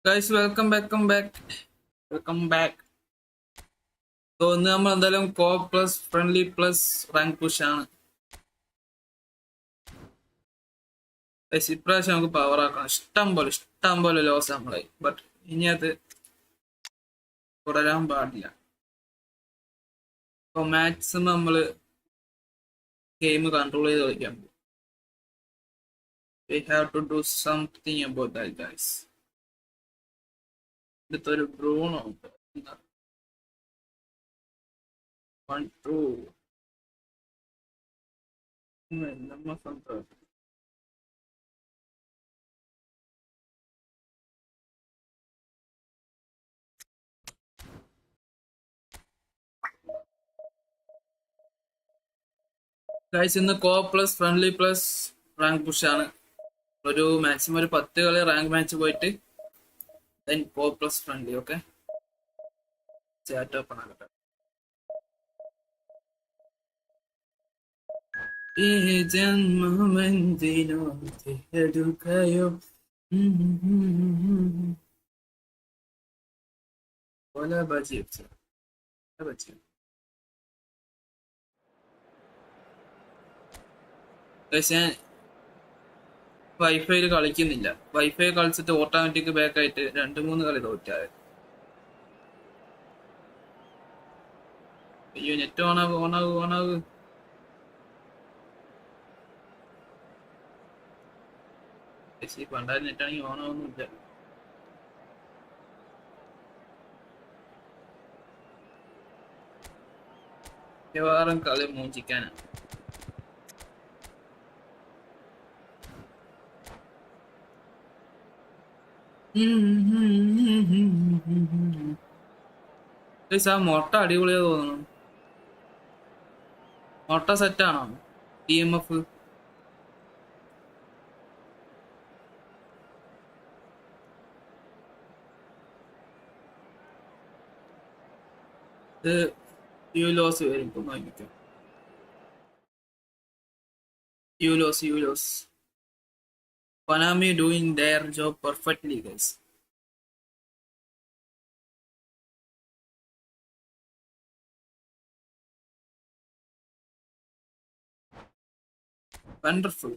Guys, welcome back. So, ഇന്ന് നമ്മൾ എന്തായാലും co plus friendly plus rank push ആണ്. Guys, ഇപ്രാവശ്യം നമുക്ക് പവർ ആക്കണം. ഇഷ്ടം പോലെ ലോസ് നമ്മളായി. ബട്ട് ഇനി അത് തുടരാൻ പാടില്ല. അപ്പോൾ മാക്സിമം നമ്മൾ ഗെയിം കൺട്രോൾ ചെയ്ത് കളിക്കാൻ പോകും. We have to do something about that, guys. ഇതൊരു ബ്രൂണോ ഉണ്ട്. 1 2 നമ്മൾ സംസാരിക്കും. ഗൈസ് ഇന്ന് co plus friendly plus rank push ആണ്. ഒരു മാക്സിമം ഒരു 10 കളി റാങ്ക് മാച്ച് പോയിട്ട് then co plus friendly. Okay, chat open ആകട്ടെ. ഈ ജന്മമെന്തിനോ തേടുകയോ കൊല ബജി ബജി. ഞാൻ വൈഫൈയിൽ കളിക്കുന്നില്ല. വൈഫൈ കളിച്ചിട്ട് ഓട്ടോമാറ്റിക് ബാക്ക് ആയിട്ട് 2-3 കളി തോറ്റായത്. അയ്യോ, നെറ്റ് ഓണാകു. പണ്ടാലും നെറ്റാണെങ്കിൽ ഓണാവുന്നില്ല. മിക്കവാറും കളി മൂഞ്ചിക്കാനാണ്. ആ മൊട്ട അടിപൊളിയാ തോന്നുന്നു. മൊട്ട സെറ്റാണോ? TMF ഇത് യുലോസ് വരും. ഇപ്പൊ നോക്കിക്കാം. യുലോസ് Konami doing their job perfectly, guys. Wonderful.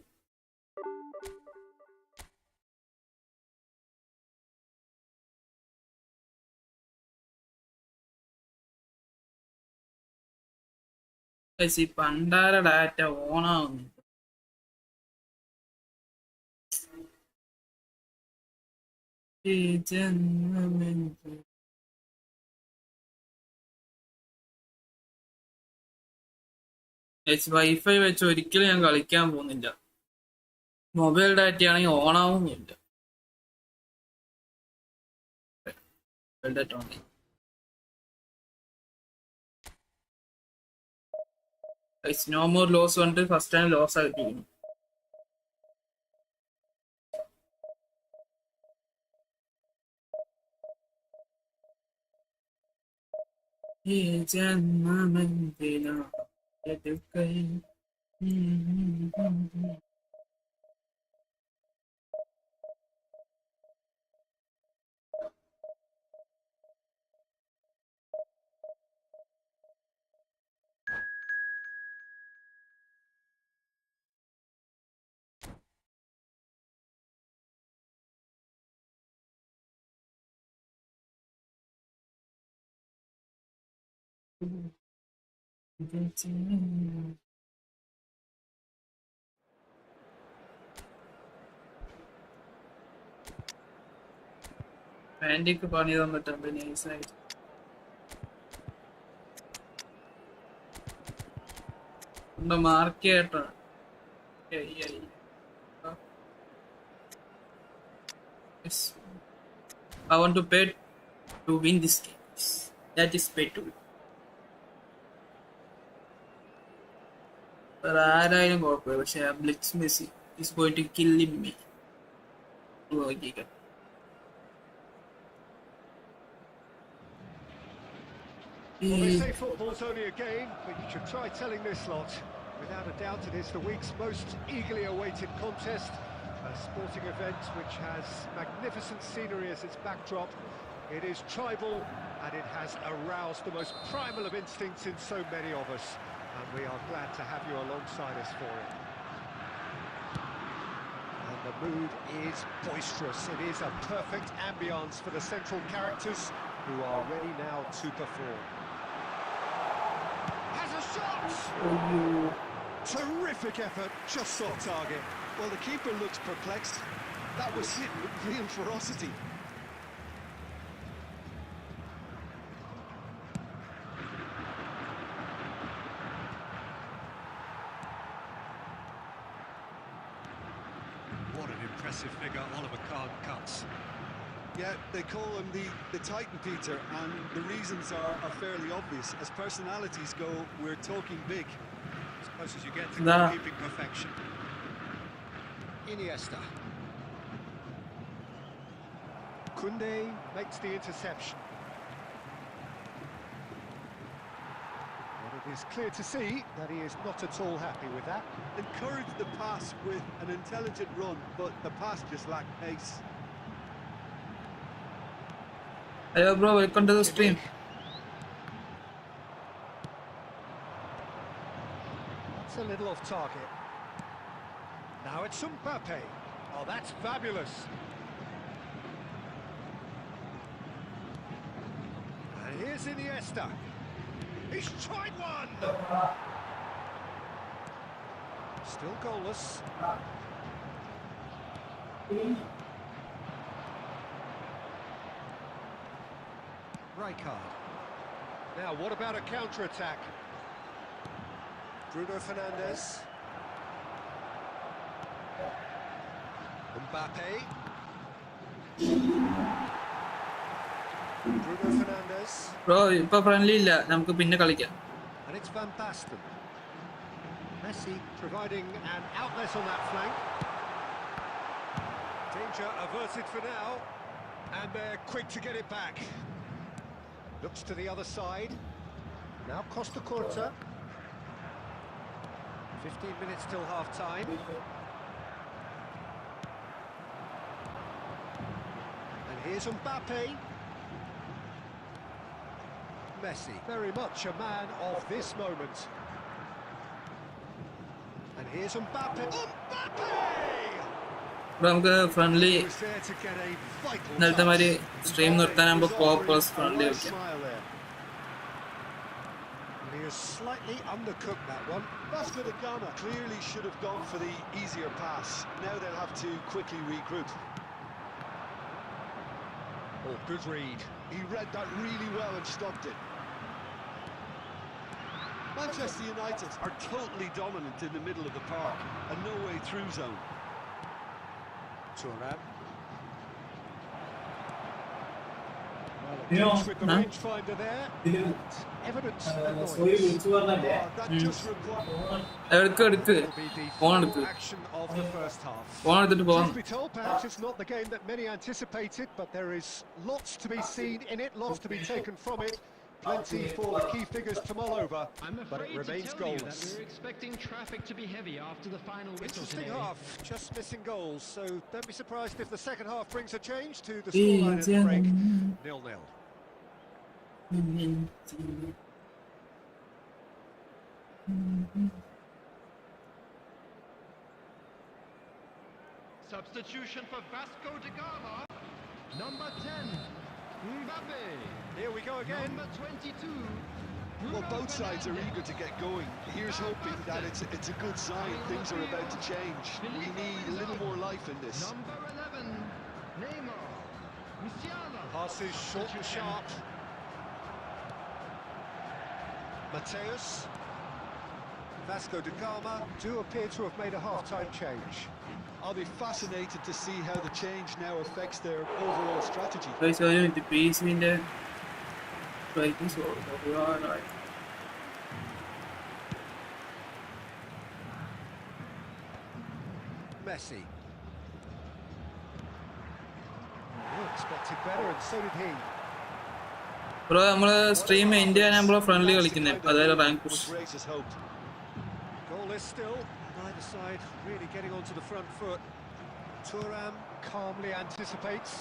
Guys, ഈ പണ്ടാര ഡാറ്റ ഓണാവുന്നു. വൈഫൈ വെച്ച് ഒരിക്കലും ഞാൻ കളിക്കാൻ പോകുന്നില്ല. മൊബൈൽ ഡാറ്റ ആണെങ്കിൽ ഓണാവുന്നില്ല. നോ മോർ ലോസ് കൊണ്ട് ഫസ്റ്റ് ടൈം ലോസ് ആയിട്ടിരിക്കുന്നു. ഈ ജന്മമെന്തിനോ എടുക്കൈ. പാൻറ്റിക്ക് പണി തന്നിട്ടുണ്ട് നൈസായിട്ട്. Mark ചെയ്യട്ടാണ്. I want to pay to win this game. That is pay to win. ആരായാലും കുഴപ്പമില്ല, പക്ഷെ blitz Messi is going to kill me. നോക്കിക്കാം. Well, they say football's only a game, but you should try telling this lot. Without a doubt, it is the week's most eagerly awaited contest, A sporting event which has magnificent scenery as its backdrop. It is tribal and it has aroused the most primal of instincts in so many of us. And we are glad to have you alongside us for it. And the mood is boisterous. It is a perfect ambience for the central characters who are ready now to perform. Has a shot! Terrific effort, just off target. Well, the keeper looks perplexed. That was hit with real ferocity. What an impressive figure Oliver Kahn cuts. Yeah, they call him the Titan, Peter, and the reasons are fairly obvious. As personalities go, we're talking big. As close as you get to Nah. goalkeeping perfection. Iniesta. Koundé makes the interception. But it is clear to see that he is not at all happy with that. Encouraged the pass with an intelligent run, but the pass just lacked pace. Hello bro, welcome to the stream. That's a little off target. Now it's Mbappe. Oh, that's fabulous. And here's Iniesta. He's tried one! Still goalless. Rijkaard. Now, what about a counter-attack? Bruno Fernandes. Mbappe. Bruno Fernandes. Bro, ഇപ്പൊ friendly ഇല്ല, നമുക്ക് പിന്നെ കളിക്കാം. And it's Van Basten. Messi providing an outlet on that flank. Danger averted for now. And they're quick to get it back. Looks to the other side. Now Costa Curta. 15 minutes till half-time. And here's Mbappe. Messi, very much a man of this moment. And here's Mbappe. Mbappe! Bro, നമുക്ക് friendly He was there to get a vital ഇന്നലത്തെ മാതിരി touch. Stream നിർത്താനാകുമ്പോ coop plus A friendly nice വെക്കാം. smile there. He has slightly undercooked that one. Vasco da Gama clearly should have gone for the easier pass. Now they'll have to quickly regroup. Oh, good read. He read that really well and stopped it. Manchester United are totally dominant in the middle of the park, a no-way through zone. Turan. You know, With the rangefinder there. Evidence of annoyance. That just requires... എടുക്ക് എടുക്ക് Will be the Phone full എടുക്ക്. action of the first half. Phone എടുത്തിട്ട് പോകാം. Truth be told, perhaps it's not the game that many anticipated, but there is lots to be seen in it, lots to be taken from it. Plenty for the key figures to mull over, I'm but it afraid to remains tell you that goalless. we're expecting traffic to be heavy after the final whistle Interesting today. half, just missing goals, so don't be surprised if the second half brings a change to the scoreline at the break. 0-0. Substitution for Vasco da Gama. Number 10, Mbappe. Here we go again. Number 22. Well, both sides are eager to get going. Here's hoping that it's a good sign. Things are about to change. We need a little more life in this. Number 11, Neymar. Musiala. Passes short and sharp. Mateus. Vasco da Gama do appear to have made a half-time change. I'll be fascinated to see how the change now affects their overall strategy. Guys, ഒരു minute പേസിന്റെ brightness ഒരുപാടായി. Messi. Oh, expected better, and so did he. Bro നമ്മള് stream end ചെയ്യാൻ നമ്മള് friendly കളിക്കുന്നത്, അതായത് rank push. Was great as hoped. Goalless still. Neither side really getting onto the front foot. Thuram calmly anticipates.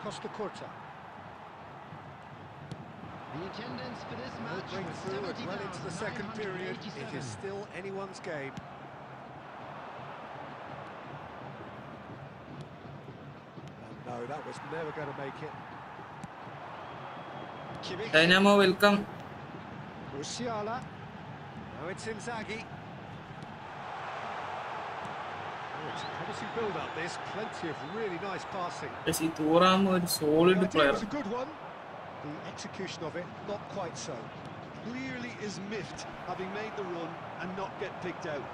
Costa Curta. The attendance for this No match was breakthrough and well into the second period. It is 70,987. still anyone's game. And no, that was never going to make it. Kimmich. Dynamo welcome. Musiala. Now it's Inzaghi. Oh, it's a promising build-up, this. Plenty of really nice passing. പക്ഷേ ഈ തൂറാം ഒരു solid The idea player. was a good one. The execution of it, not quite so. Clearly is miffed having made the run and not get picked out.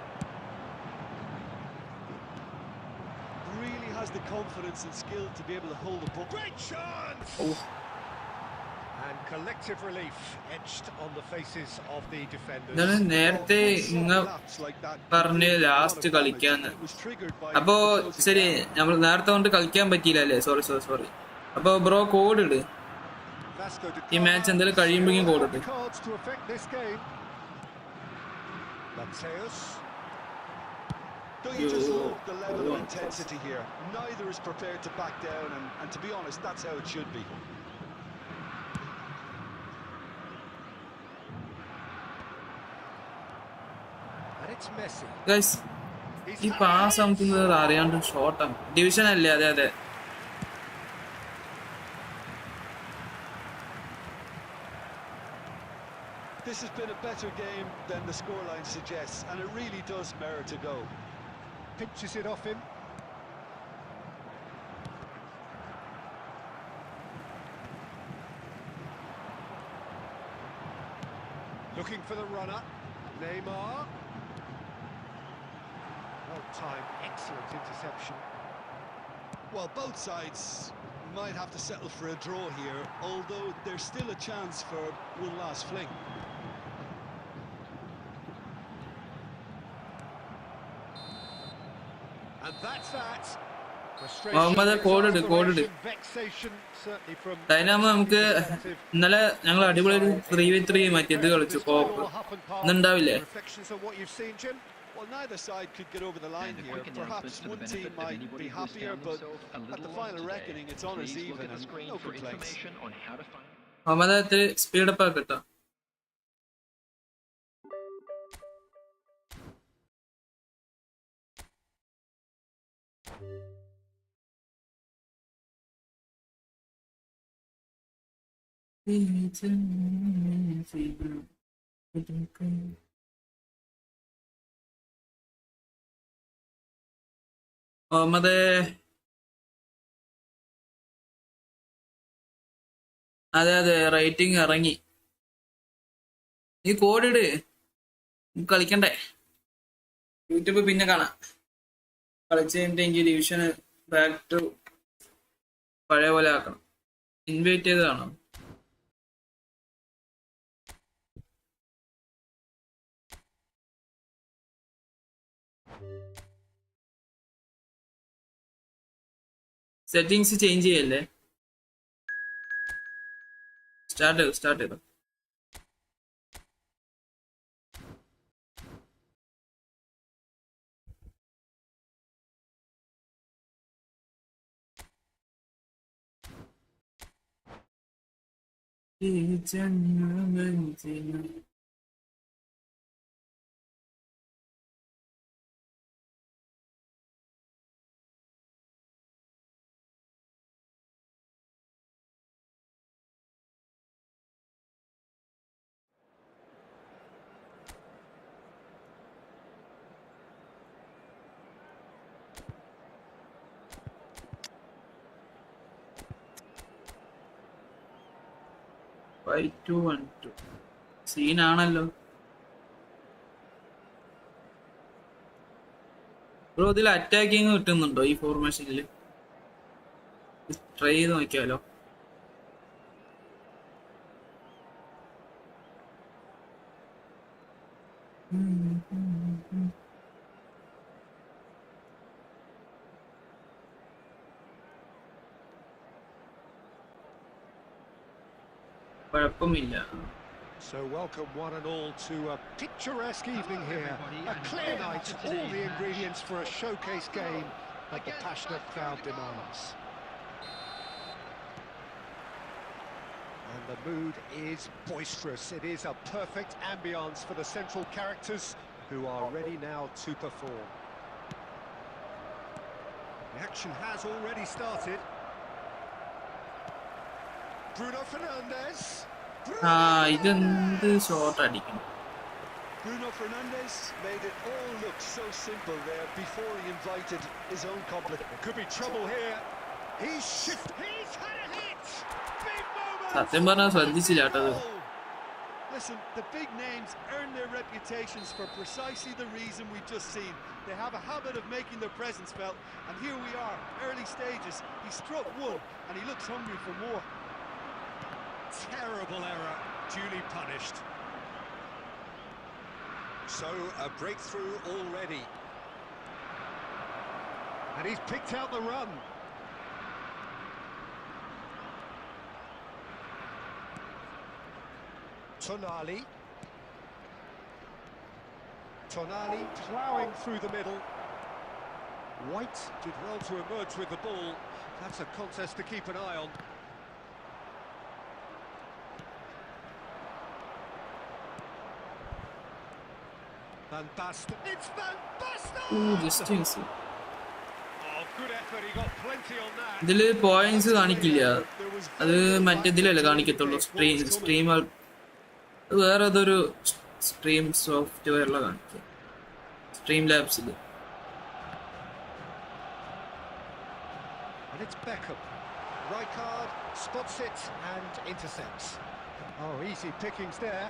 Really has the confidence and skill to be able to hold the ball. Great chance! Oh. And collective relief etched on the faces of the defenders. ഇതാണ് നേരത്തെ ഇങ്ങ പറഞ്ഞ് last കളിക്കാന്ന്. അപ്പോ ശരി, നമ്മൾ നേരത്തെ കൊണ്ട് കളിക്കാൻ പറ്റിയില്ല അല്ലേ? സോറി. അപ്പൊ ബ്രോ കോഡ് ഇട്. ഈ മാച്ച് എന്തായാലും കഴിയുമ്പോഴേക്കും code it. Don't you just love the level of intensity here? Neither is prepared to back down, and to be honest, that's how it should be. Guys, ഈ pass നമുക്ക് അറിയാണ്ട് ഷോർട്ടാണ്. Division അല്ലേ? അതെ. This has been a better game than the scoreline suggests, and it really does merit a go. Pinches it off him. Looking for the runner. Neymar. Well timed, excellent interception. Well, both sides might have to settle for a draw here, although there's still a chance for one last fling. And that's that. Muhammad code ഇട്. Dynamo നമുക്ക് ഇന്നലെ ഞങ്ങൾ അടിപൊളി ഒരു 3v3 മറ്റേത് കളിച്ചു. കോപ്പ് ഇന്നുണ്ടാവില്ലേ? Well, neither side could get over the line here. Perhaps one team might be happier, but at the final reckoning, it's honours even and no complaints. Muhammad ഇത്തിരി speed up ആക്കട്ടോ. Muhammad അതെ റേറ്റിംഗ് ഇറങ്ങി. നീ കോഡ് ഇട്. കളിക്കണ്ടേ? യൂട്യൂബ് പിന്നെ കാണാം. കളിച്ച് കഴിഞ്ഞിട്ടെങ്കിൽ ഡിവിഷന് back to പഴയ പോലെ ആക്കണം. ഇൻവൈറ്റ് ചെയ്ത് കാണാം. സെറ്റിങ്സ് ചേഞ്ച് ചെയ്യല്ലേ? സ്റ്റാർട്ട് ചെയ്തു. സീനാണല്ലോ ബ്രോ. ഇതിൽ അറ്റാക്കിങ് കിട്ടുന്നുണ്ടോ ഈ ഫോർമേഷനിൽ? ട്രൈ ചെയ്ത് നോക്കിയാലോ. കുഴപ്പമില്ല. So welcome one and all to a picturesque evening here. A clear night, all the ingredients for a showcase game that the passionate crowd demands. And the mood is boisterous. It is a perfect ambience for the central characters who are ready now to perform. The action has already started. Bruno Fernandes. ഇതെന്ത് shot അടിക്കും. Bruno Fernandes made it all look so simple there before he invited his own compliment. There could be trouble here. He's had a hit. Big moment. സത്യം പറഞ്ഞാൽ ശ്രദ്ധിച്ചില്ല കേട്ടത്. Listen, the big names earn their reputations for precisely the reason we've just seen. They have a habit of making their presence felt, and here we are, early stages. He struck one, and he looks hungry for more. Terrible error, duly punished. So, a breakthrough already. And he's picked out the run. Tonali ploughing through the middle. White did well to emerge with the ball. That's a contest to keep an eye on. Van Basten. It's Van Basten! Distance Oh, good effort. He got plenty on that. ഇതില് points കാണിക്കില്ല. അത് മറ്റേതിലല്ലേ കാണിക്കത്തുള്ളൂ. Stream വേറെ ഏതൊരു stream സോഫ്റ്റ്വെയറിലെ കാണിക്കുക. Stream ലാബ്സിൽ. And it's Beckham. Rijkaard spots it and intercepts. Oh, easy pickings there.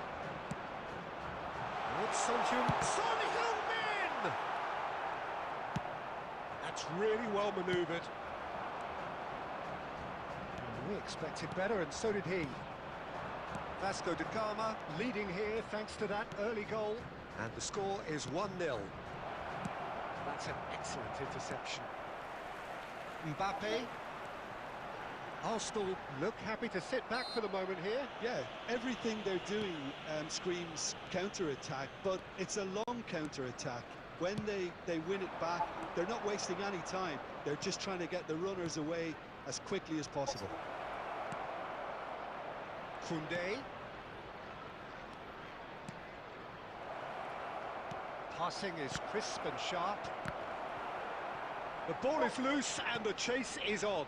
It's Son Heung-min! That's really well manoeuvred. We expected better, and so did he. Vasco da Gama leading here thanks to that early goal. And the score is 1-0. That's an excellent interception. Mbappe. Arsenal look happy to sit back for the moment here. Yeah, everything they're doing screams counter-attack, but it's a long counter-attack. When they win it back, they're not wasting any time. They're just trying to get the runners away as quickly as possible. Koundé. Passing is crisp and sharp. The ball is loose and the chase is on.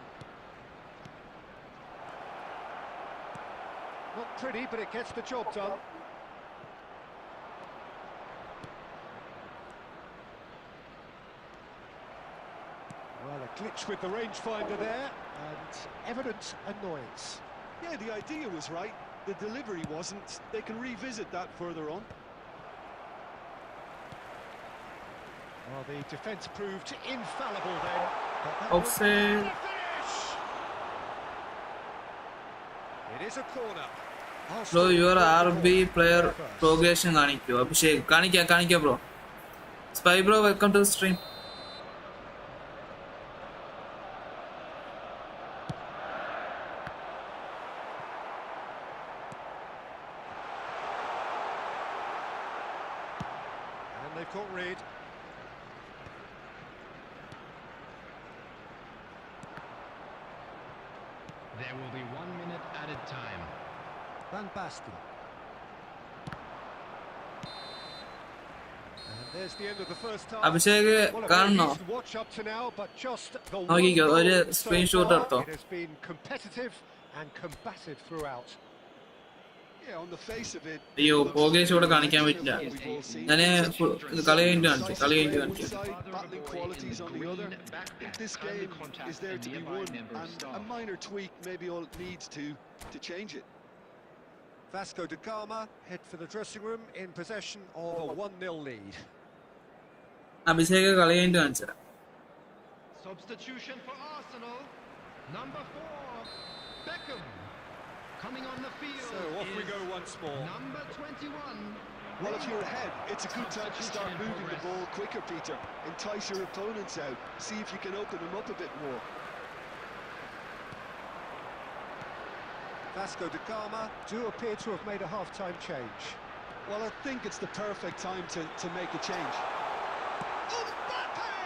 Not pretty, but it gets the job done. Well, a glitch with the rangefinder there, and evident annoyance. Yeah, the idea was right. The delivery wasn't. They can revisit that further on. Well, the defence proved infallible then. Offside. It is a corner. Bro your RB player progression കാണിക്കോ? അഭിഷേക് കാണിക്കാം bro. Spy bro welcome to stream. And they've caught Reid. There will be 1 minute added time. Van Basten. And there's the end of the first half. Abhishek Well, a very കാണണോ? decent watch up to now, but just the one നോക്കിക്കോ, goal ഒരു so screenshot far. എടുത്തോ. It has been competitive and combative throughout. Yeah, on the face of it. അയ്യോ progress ഇവിടെ കാണിക്കാൻ പറ്റില്ല. ഞാന് കളി കഴിഞ്ഞിട്ട് കാണിക്കാം. Battling qualities on the other. This game is there to be won, and a minor tweak maybe all it needs to change it. Vasco da Gama head for the dressing room in possession of a 1-0 lead. Abhishek കളി കഴിഞ്ഞിട്ട് കാണിച്ചുതരാം. Substitution for Arsenal. Number 4, Beckham. Coming on the field. So off we go once more. Number 21. Well, if you're ahead, it's a good time to start moving the ball quicker, Peter. Entice your opponents out. See if you can open them up a bit more. Vasco da Gama do appear to have made a half-time change. Well, I think it's the perfect time to make a change.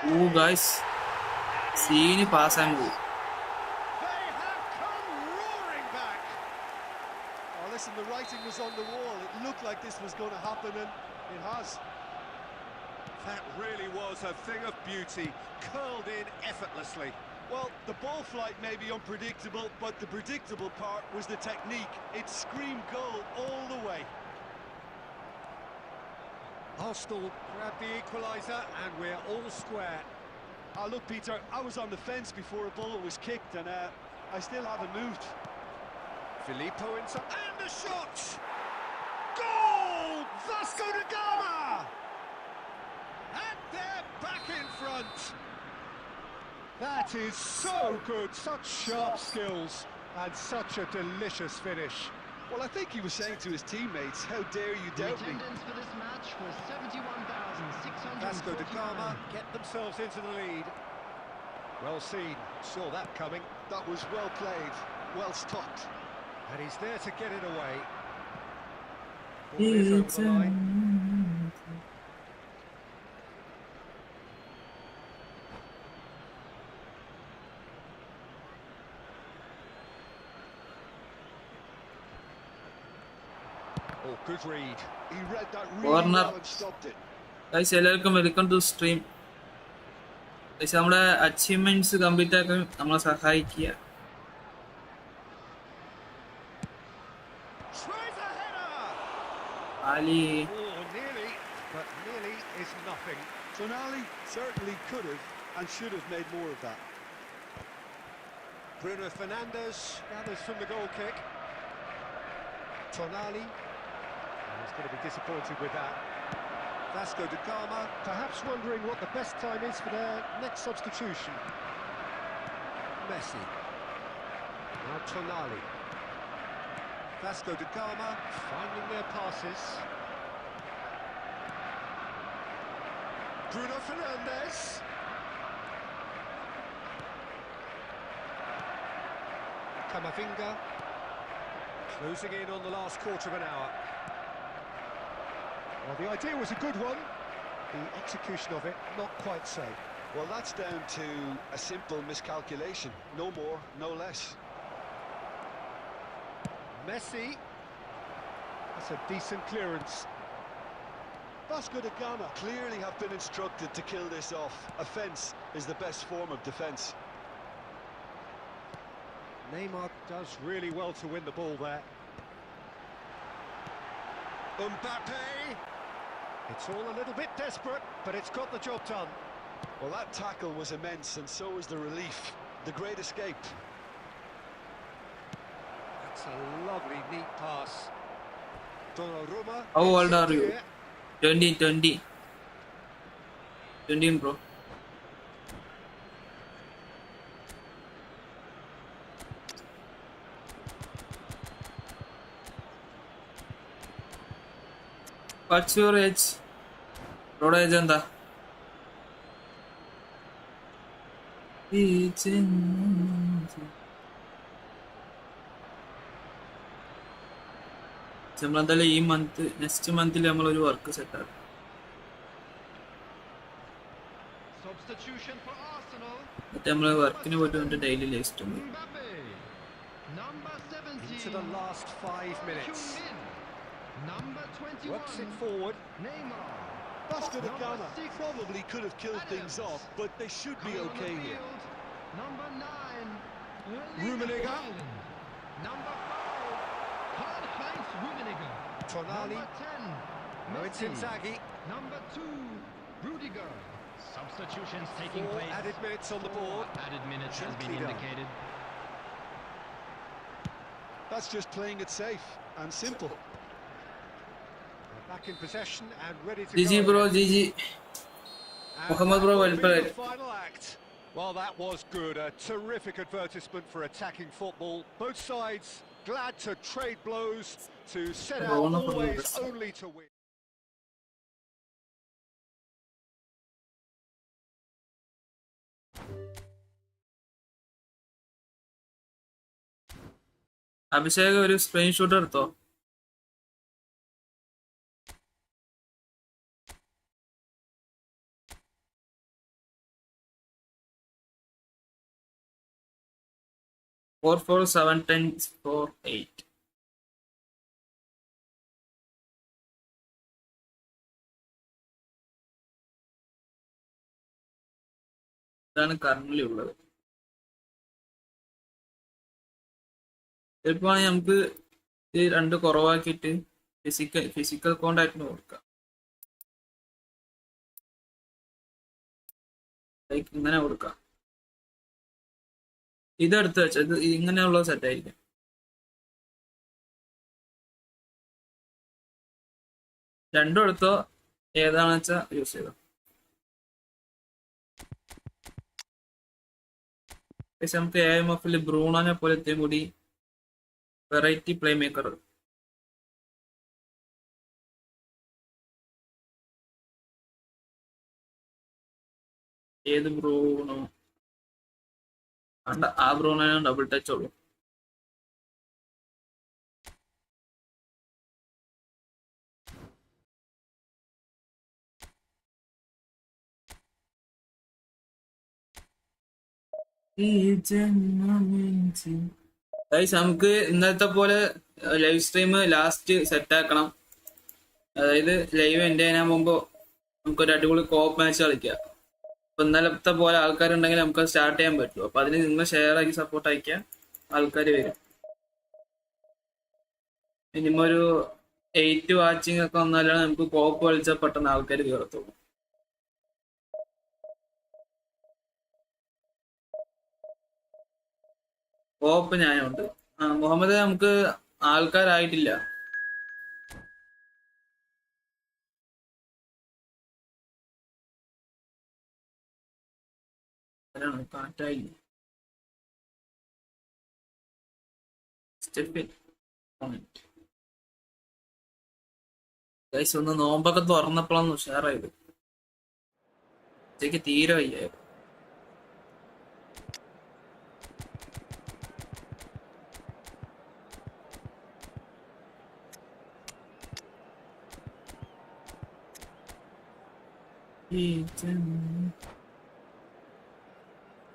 Oh, guys. Scene pass and move. They have come roaring back. Oh, listen, the writing was on the wall. It looked like this was going to happen, and it has. That really was a thing of beauty, curled in effortlessly. Well, the ball flight may be unpredictable, but the predictable part was the technique. It screamed goal all the way. Arsenal grab the equaliser, and we're all square. Oh, look, Peter, I was on the fence before a ball was kicked, and I still haven't moved. Filippo inside, and the shot! Goal! Vasco da Gama! And they're back in front. That is so good, such sharp skills, and such a delicious finish. Well, I think he was saying to his teammates, how dare you The doubt me? attendance for this match was 71,600. Vasco da Gama get themselves into the lead. Well seen, saw that coming. That was well played, well stopped. And he's there to get it away. Ball is over the line. Oh, good read. He read that really Corner. well and stopped it. Guys, എല്ലാവർക്കും welcome to stream. Guys, നമ്മുടെ achievements complete ആക്കാൻ നമ്മളെ സഹായിക്കുക. Tries a header! Ali Oh, nearly, but nearly is nothing. Tonali certainly could have and should have made more of that. Bruno Fernandes gathers from the goal kick. Tonali. He's going to be disappointed with that. Vasco da Gama, perhaps wondering what the best time is for their next substitution. Messi. Now Tonali. Vasco da Gama finding their passes. Bruno Fernandes. Camavinga. Closing in on the last quarter of an hour. Well, the idea was a good one. The execution of it, not quite so. Well, that's down to a simple miscalculation. No more, no less. Messi. That's a decent clearance. Vasco da Gama clearly have been instructed to kill this off. Offence is the best form of defence. Neymar does really well to win the ball there. Mbappe. It's all a little bit desperate, but it's got the job done. Well, that tackle was immense, and so was the relief. The great escape. That's a lovely, neat pass. Donnarumma. How old gets are it you? here. 20 bro. What's your age? Road age എന്താ? നമ്മളെന്തായാലും ഈ month next മന്തിൽ നമ്മളൊരു work set ആക്കും. Substitution for Arsenal. എന്നിട്ട് നമ്മള് വർക്കിന് പോയിട്ട് വന്നിട്ട് ഡെയിലി ലിസ്റ്റ് ഉണ്ട്. Mbappe. Number 17. Into the last 5 minutes. XINANN. Number 21. Works it forward. Neymar. Vasco da Number Gama 6. probably could have killed things off, but they should be Coming on okay the here. field, Number 9. Rummenigge. Number 5. Karl-Heinz Rummenigge. Tonali. Number 10. No, it's Messi. Inzaghi. Number 2. Rudiger. Substitutions taking 4 place. added minutes on the board. Added minutes has been Gently done. indicated. That's just playing it safe and simple. They're back in possession and ready to GG go. bro, GG. And Muhammad bro, that will well be played. the final act. Well, that was good. A terrific advertisement for attacking football. Both sides glad to trade blows, to set out always only to win. Abhishek ഒരു screenshot എടുത്തോ? Four 7 10 4 8. ഇതാണ് currently ഉള്ളത്. ചിലപ്പോ നമുക്ക് ഇത് രണ്ട് കുറവാക്കിയിട്ട് physical കോണ്ടാക്ടിന് കൊടുക്കാം. Like ഇങ്ങനെ കൊടുക്കാം. ഇതെടുത്ത് വെച്ചാൽ ഇത് ഇങ്ങനെയുള്ള സെറ്റ് ആയിരിക്കും. രണ്ടും എടുത്തോ, ഏതാണെന്ന് വെച്ചാൽ യൂസ് ചെയ്തോ. പക്ഷെ നമുക്ക് AIMFൽ ബ്രൂണോനെ പോലത്തെ കൂടി വെറൈറ്റി പ്ലേ മേക്കർ. ഏത് ബ്രൂണോ? ആ ബ്രൂണോനെ ഡബിൾ ടച്ച് ഉള്ളു. നമുക്ക് ഇന്നത്തെ പോലെ ലൈവ് സ്ട്രീം ലാസ്റ്റ് സെറ്റ് ആക്കണം. അതായത് ലൈവ് എൻ്റെ ചെയ്യാൻ മുമ്പ് നമുക്കൊരു അടിപൊളി കോപ്പ് മാച്ച് കളിക്കാം. അപ്പൊ ഇന്നലത്തെ പോലെ ആൾക്കാരുണ്ടെങ്കിൽ നമുക്ക് സ്റ്റാർട്ട് ചെയ്യാൻ പറ്റും. അപ്പൊ അതിന് നിങ്ങൾ ഷെയർ ആക്കി സപ്പോർട്ട് അയക്കുക, ആൾക്കാർ വരും. മിനിമം ഒരു 8 വാച്ചിങ് ഒക്കെ വന്നാലാണ് നമുക്ക് കോപ്പ് കളിച്ചാൽ പെട്ടെന്ന് ആൾക്കാർ കയറത്തുള്ളൂ. കോപ്പ് ഞാനുണ്ട്. മുഹമ്മദ് നമുക്ക് ആൾക്കാരായിട്ടില്ല. കാറ്റായി ഒന്ന് നോമ്പൊക്കെ തുറന്നപ്പോഴൊന്ന് ഉഷാറായത്. ഉച്ചയ്ക്ക് തീരെ വയ്യായിരുന്നു.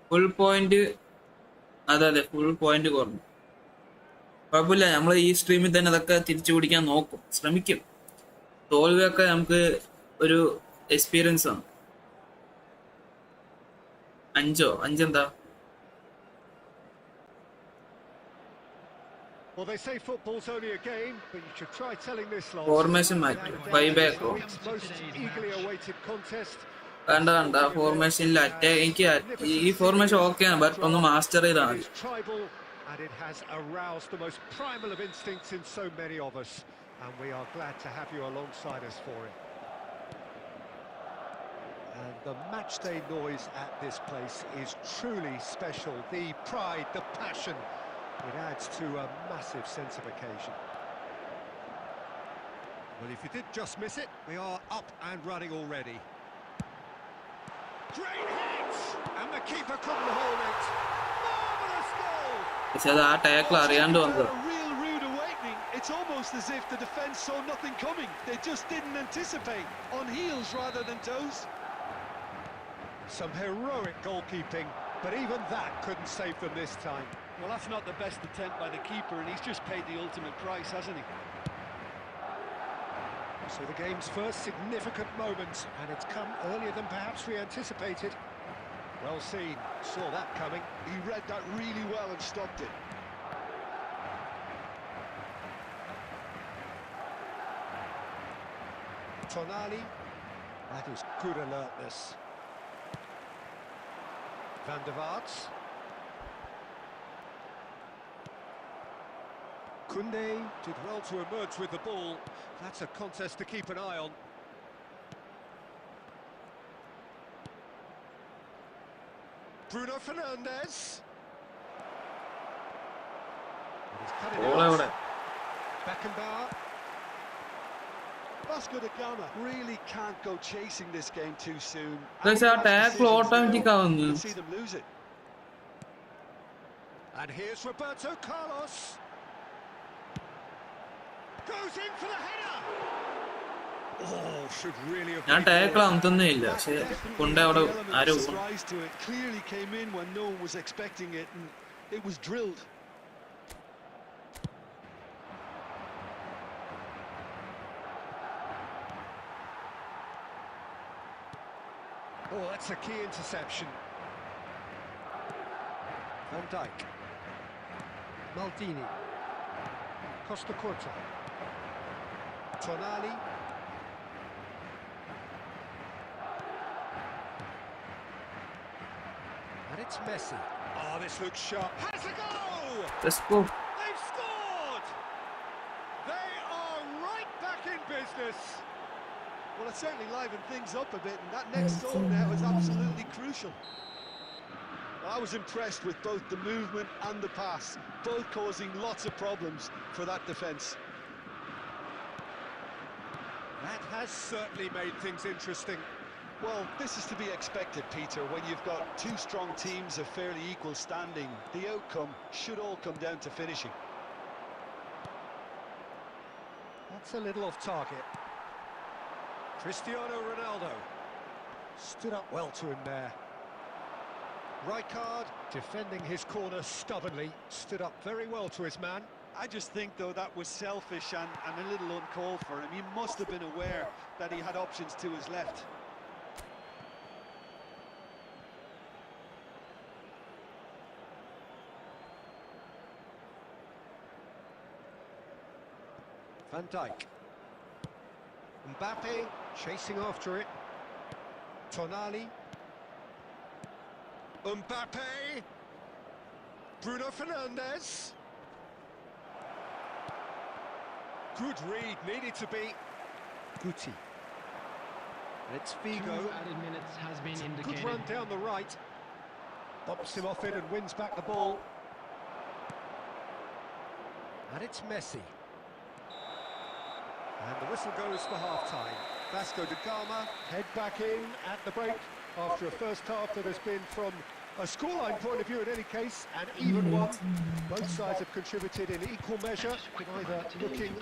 ഫുൾ പോയിന്റ്, അതെ ഫുൾ പോയിന്റ് കുറഞ്ഞു. കുഴപ്പമില്ല, നമ്മൾ ഈ സ്ട്രീമിൽ തന്നെ അതൊക്കെ തിരിച്ചു പിടിക്കാൻ നോക്കും, ശ്രമിക്കും. തോൽവിയൊക്കെ നമുക്ക് ഒരു എക്സ്പീരിയൻസ് ആണ്. 5 Well, they say football's only a game, but you should try telling this lot. Formation മാറ്റി ബൈബാക്കോ Most eagerly awaited contest. കണ്ട ഫോർമേഷനിൽ എനിക്ക് ഈ ഫോർമേഷൻ ഓക്കെയാണ്, ബട്ട് ഒന്ന് മാസ്റ്റർ ചെയ്താൽ മതി. And it has aroused the most primal of instincts in so many of us, and we are glad to have you alongside us for it. And the matchday noise at this place is truly special. The pride, the passion, it adds to a massive sense of occasion. Well, if you did just miss it, we are up and running already. Great hit! And the keeper couldn't hold it. Marvellous goal! പക്ഷെ അത് ആ tackle അറിയാണ്ട് വന്നത്. A real rude awakening. It's almost as if the defence saw nothing coming. They just didn't anticipate. On heels rather than toes. Some heroic goalkeeping, but even that couldn't save them this time. Well, that's not the best attempt by the keeper, and he's just paid the ultimate price, hasn't he? So the game's first significant moment, and it's come earlier than perhaps we anticipated. Well seen, saw that coming. He read that really well and stopped it. Tonali, that is good alertness. Van der Vaart. Koundé did well to emerge with the ball. That's a contest to keep an eye on. Bruno Fernandes. He's cut it out. Beckenbauer. Vasco da Gama really can't go chasing this game too soon. പക്ഷെ ആ tackle automatic ആവുന്നു. See them lose it. And here's Roberto Carlos. Goes in for the header. Oh, should really have ഞാൻ been tackle forward. അമത്തൊന്നും ഇല്ല That പക്ഷെ definitely കൊണ്ട് had അവിടെ the element arrow of surprise to it. Clearly came in when no one was expecting it, and it was drilled. Oh, that's a key interception. Van Dijk. Maldini. Costa Curta. Tonali. And it's Messi. Oh, this looks sharp. Has a goal! Let's go. They've scored! They are right back in business. Well, it certainly livened things up a bit, and that next goal now is absolutely crucial. I was impressed with both the movement and the pass, both causing lots of problems for that defence. That has certainly made things interesting. Well, this is to be expected, Peter. When you've got two strong teams of fairly equal standing, the outcome should all come down to finishing. That's a little off target. Cristiano Ronaldo stood up well to him there. Rijkaard, defending his corner stubbornly, stood up very well to his man. I just think, though, that was selfish and a little uncalled for him. He must have been aware that he had options to his left. Van Dijk. Mbappe chasing after it. Tonali. Mbappe. Bruno Fernandes. Good read, needed to be. Guti. And it's Figo. Added minutes has been indicated. Good run down the right. Bumps him off it and wins back the ball. And it's Messi. And the whistle goes for half-time. Vasco da Gama head back in at the break after a first half that has been, from a scoreline point of view in any case, an even one. Both sides have contributed in equal measure, neither looking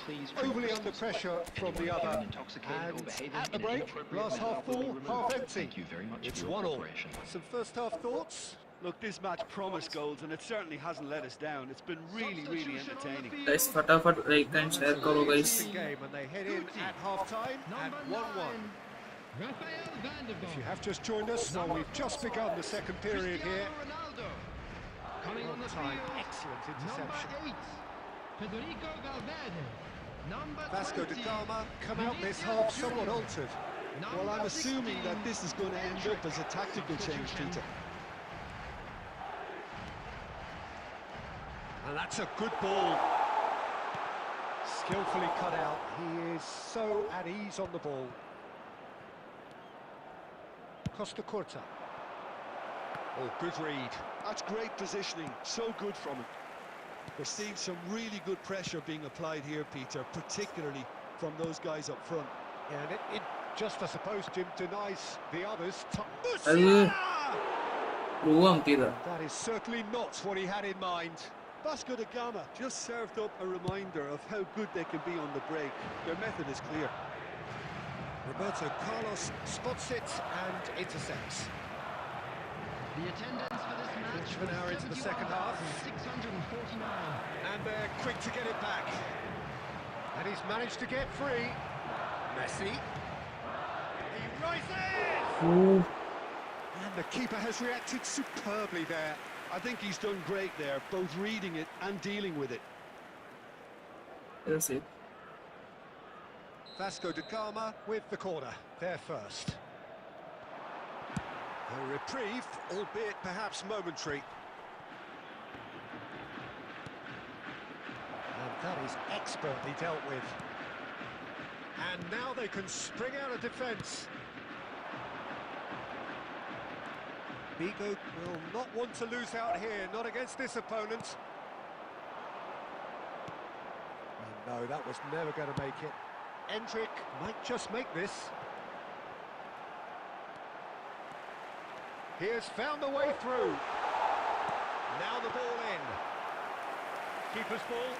overly under pressure from the other. And at the break, glass half full, half empty. It's 1-1. Some first half thoughts? Look, this match promised goals, and it certainly hasn't let us down. It's been really, really entertaining. Guys, फटाफट like and share करो guys. Game, and they head in at half-time at 1-1. If you have just joined us, well, we've just begun the second period here. Coming on the Time, field, excellent interception. number 8, Federico Valverde. Number Vasco da 20, Gama come out this half somewhat altered. Well, I'm assuming that this is going to end up as a tactical change, Peter. And that's a good ball. Skillfully cut out. He is so at ease on the ball. Costa Curta. Oh, good read. That's great positioning. So good from him. We're seeing some really good pressure being applied here, Peter, particularly from those guys up front. Yeah, and it just, I suppose, Jim, denies the others. അത് prove അമത്തിയതാ. That is certainly not what he had in mind. Vasco da Gama just served up a reminder of how good they can be on the break. Their method is clear. Roberto Carlos spots it and intercepts. The attendance for this match Half an hour into the second half. 649. And they're quick to get it back. And he's managed to get free. Messi. He rises! Ooh. And the keeper has reacted superbly there. I think he's done great there, both reading it and dealing with it. That's it. Vasco da Gama with the corner, there first. A reprieve, albeit perhaps momentary. And that is expertly dealt with. And now they can spring out of defence. Figo will not want to lose out here, not against this opponent. And no, that was never going to make it. Endrick might just make this. He has found the way through. Now the ball in. Keeper's ball.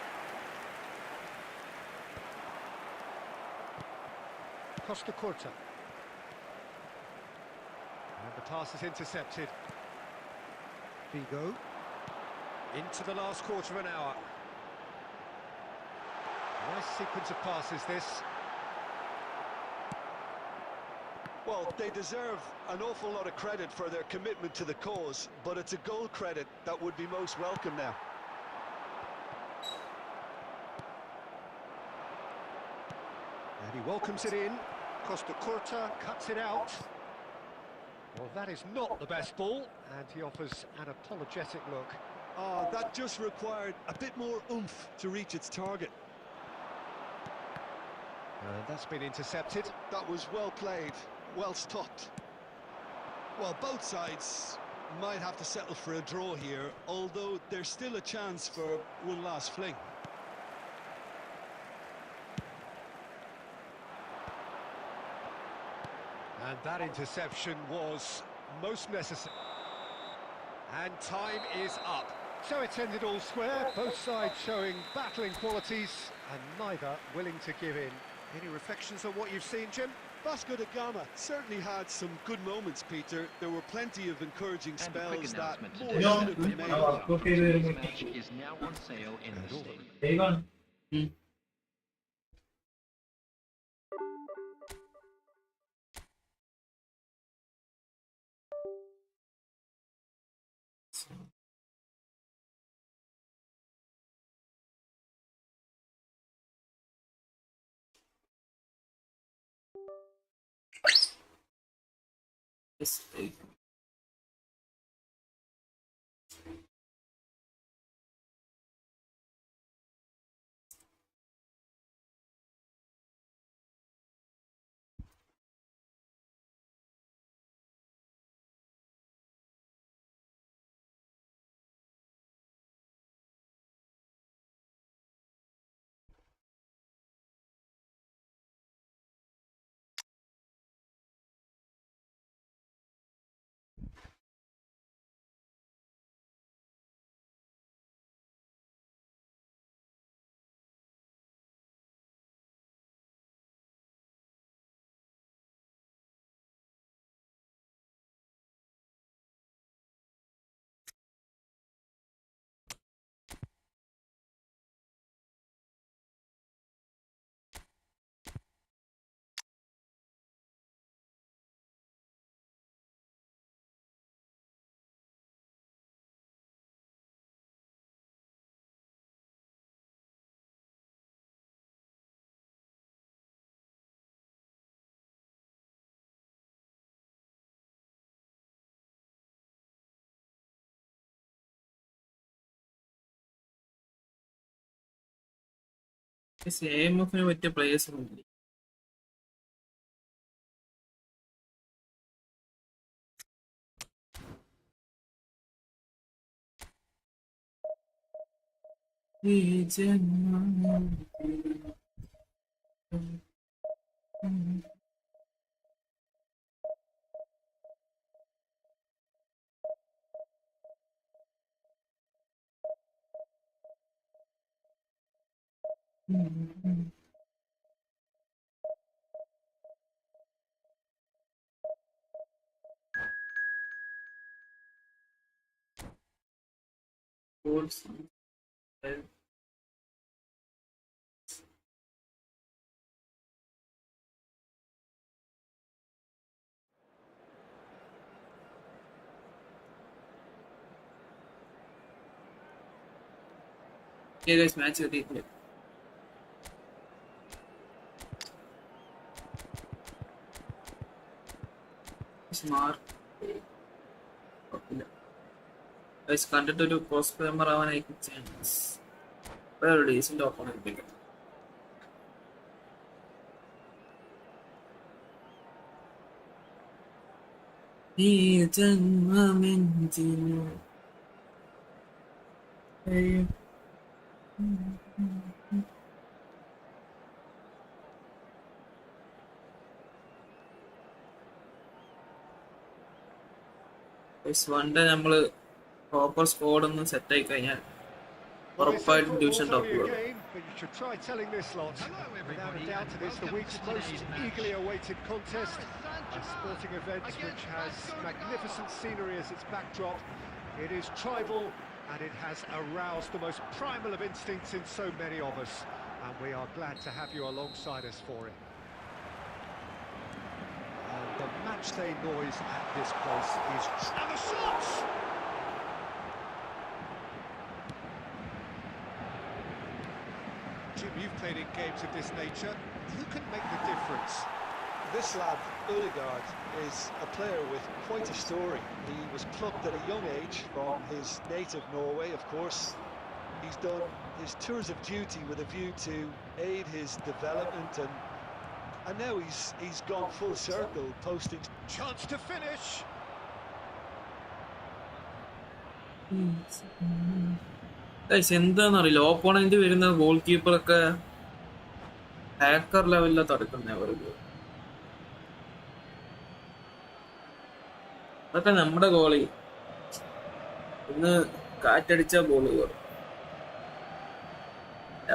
Costa Curta. And the pass is intercepted. Vigo. Into the last quarter of an hour. Nice sequence of passes, this. Well, they deserve an awful lot of credit for their commitment to the cause, but it's a goal credit that would be most welcome now. And he welcomes it in. Costa Curta cuts it out. Well, that is not the best ball, and he offers an apologetic look. Oh, that just required a bit more oomph to reach its target. And that's been intercepted. That was well played, well stopped. Well, both sides might have to settle for a draw here, although there's still a chance for one last fling. And that interception was most necessary. And time is up. So it's ended all square, both sides showing battling qualities and neither willing to give in. Any reflections on what you've seen, Jim? Vasco da Gama certainly had some good moments, Peter. There were plenty of encouraging spells that more should have been made. Today's match is now on sale in the stadium. Yes, AMFന് പറ്റിയ players ഒന്നുമില്ല. ഈ ജന്മം goals. Okay guys, match കിട്ടിയിട്ടുണ്ട്. Smart guys കണ്ടിട്ടൊരു post primer ആവാനായിരിക്കും chance. ഒരു decent opponent. ഈ ജന്മമെന്തിനു വൺ ഡേ നമ്മള് പ്രോപ്പർ സ്ക്വാഡ് ഒന്ന് സെറ്റ് ആയി കഴിഞ്ഞാൽ Well, they say ഉറപ്പായിട്ടും ഡിവിഷൻ football's only a ടോപ്പിൽ. game, but you should try telling this lot. Hello, Without a everybody, doubt, and it is the welcome week's to most today's match. eagerly awaited contest. Paris A sporting event Saint-Germain which against has Vasco da magnificent Gama. scenery as its backdrop. It is tribal, and it has aroused the most primal of instincts in so many of us. And we are glad to have you alongside us for it. And the matchday noise at this place is... And the shots! Jim, you've played in games of this nature. Who can make the difference? This lad, Ødegaard, is a player with quite a story. He was plucked at a young age from his native Norway, of course. He's done his tours of duty with a view to aid his development, and now he's gone full circle, posting. Chance to finish! എന്താണെന്നറിയില്ല, opponent വരുന്ന goal കീപ്പറൊക്കെ hacker ലെവലിലാണ് തടുക്കുന്നത് അവർക്ക്. അതൊക്കെ നമ്മുടെ goalie ഇന്ന് കാറ്റടിച്ച ball കയറും.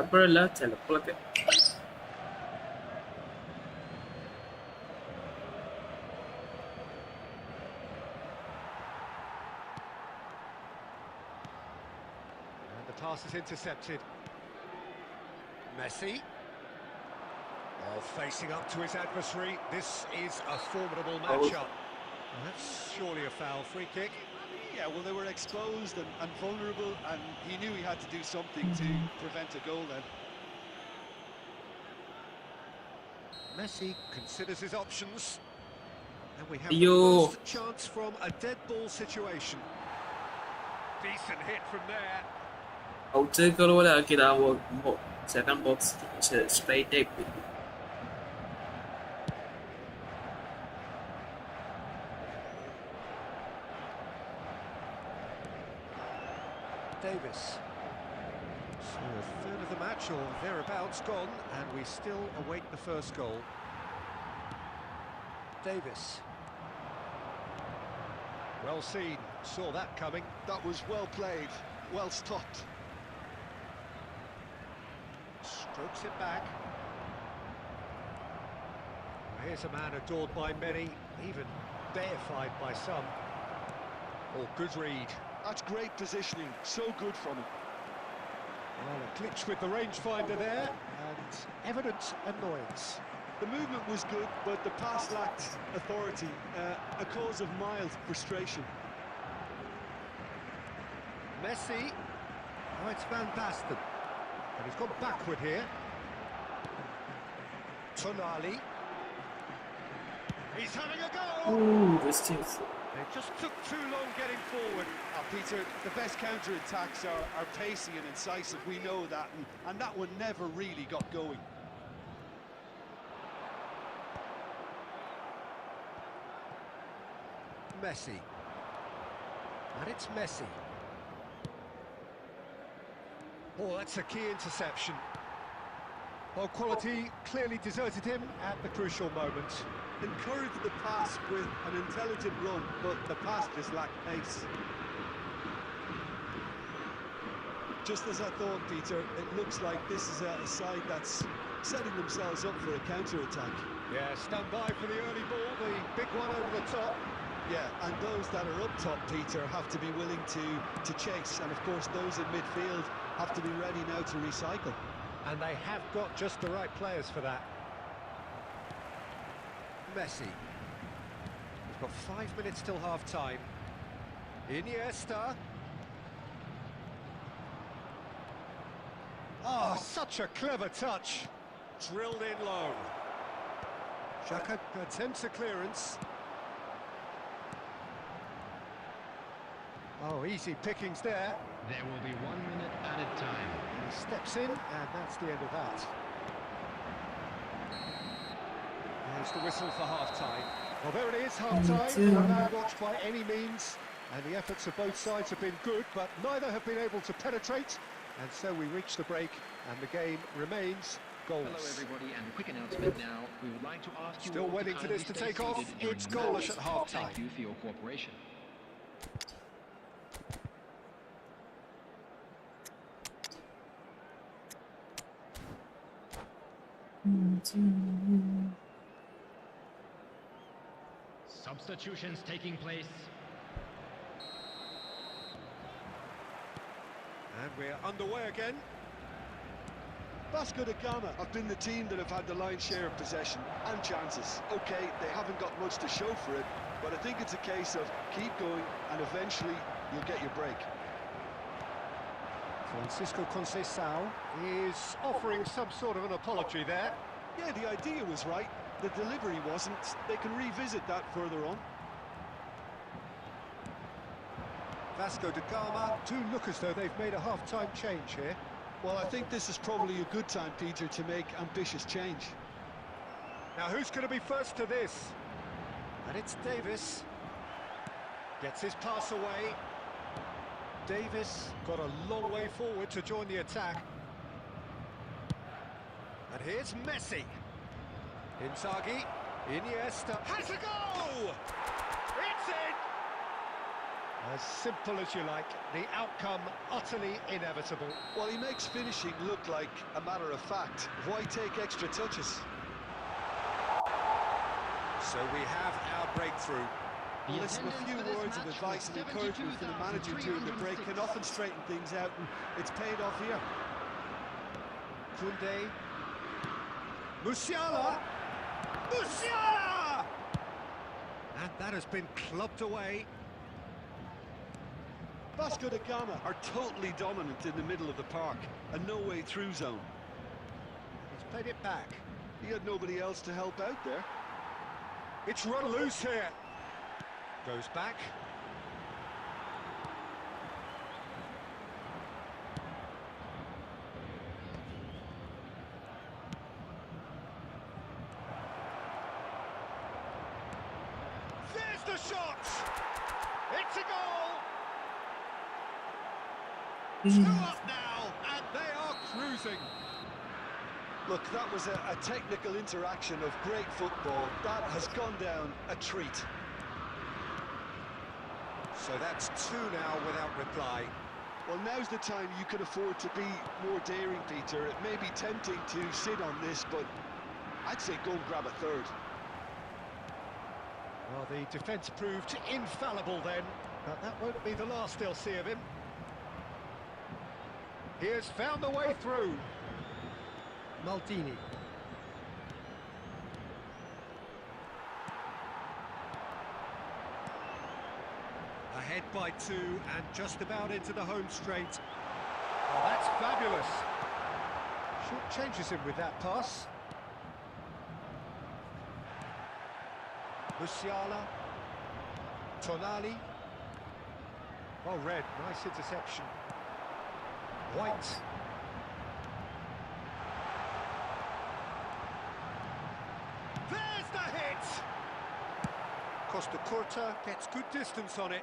എപ്പോഴല്ല, ചിലപ്പോഴൊക്കെ. Pass is intercepted. Messi. Oh, facing up to his adversary. This is a formidable matchup. That's surely a foul. Free kick. Yeah, well, they were exposed and vulnerable, and he knew he had to do something to prevent a goal then. Messi considers his options. And we have Yo. the first chance from a dead ball situation. Decent hit from there. Outside പോലെ ആക്കിയത് ആ second box straight ആക്കി. Davis. So a third of the match or thereabouts gone, and we still await the first goal. Davis. Well seen, saw that coming. That was well played, well stopped. Strokes it back. Here's a man adored by many, even deified by some. Oh, good read. That's great positioning, so good from him. Well, a glitch with the rangefinder there, and evident annoyance. The movement was good, but the pass lacked authority, a cause of mild frustration. Messi. Oh, it's Van Basten. And he's gone backward here. Tonali. He's having a go! They just took too long getting forward. Peter, the best counter-attacks are pacey and incisive, we know that, and that one never really got going. Messi. And it's Messi. Oh, that's a key interception. Well, quality clearly deserted him at the crucial moment. Encouraged the pass with an intelligent run, but the pass just lacked pace. Just as I thought, Peter, it looks like this is a side that's setting themselves up for a counter-attack. Yeah, stand by for the early ball, the big one over the top. Yeah, and those that are up top, Peter, have to be willing to chase, and of course those in midfield have to be ready now to recycle. And they have got just the right players for that. Messi. We've got 5 minutes till half-time. Iniesta. Oh, such a clever touch. Drilled in low. Xhaka attempts a clearance. Oh, easy pickings there. There will be 1 minute added time. He steps in, and that's the end of that. There's the whistle for half-time. Well, there it is, half-time. Not bad watch by any means, and the efforts of both sides have been good, but neither have been able to penetrate, and so we reach the break, and the game remains goalless. Hello everybody, and a quick announcement now. We would like to ask you Still all waiting for kindly this to stay take off. seated during It's the goalless match. at half-time. Thank you for your cooperation. Substitutions taking place. And we're underway again. Vasco da Gama have been the team that have had the lion's share of possession and chances. Okay, they haven't got much to show for it, but I think it's a case of keep going and eventually you'll get your break. Francisco Conceição is offering some sort of an apology there. Yeah, the idea was right, the delivery wasn't. They can revisit that further on. Vasco da Gama do look as though they've made a half-time change here. Well, I think this is probably a good time, Peter, to make ambitious change. Now who's going to be first to this? And it's Davis. Gets his pass away. Davis got a long way forward to join the attack. And here's Messi. Inzaghi. Iniesta. Has a goal! It's in! As simple as you like, the outcome utterly inevitable. Well, he makes finishing look like a matter of fact. Why take extra touches? So we have our breakthrough. Well, listen, a few words of advice and encouragement from the manager during the break can often straighten things out, and it's paid off here. Koundé. Musiala! Musiala! And that has been clubbed away. Vasco da Gama are totally dominant in the middle of the park, a no-way through zone. He's played it back. He had nobody else to help out there. It's run loose here. Goes back. There's the shot! It's a goal! 2 up now, and they are cruising. Look, that was a technical interaction of great football. That has gone down a treat. So that's 2 now without reply. Well, now's the time you can afford to be more daring, Peter. It may be tempting to sit on this, but I'd say go and grab a third. Well, the defence proved infallible then, but that won't be the last they'll see of him. He has found the way through. Maldini. Ahead by 2 and just about into the home straight. Oh, that's fabulous. Short changes him with that pass. Musiala. Tonali. Well read, nice interception. White. There's the hit! Costa Curta gets good distance on it.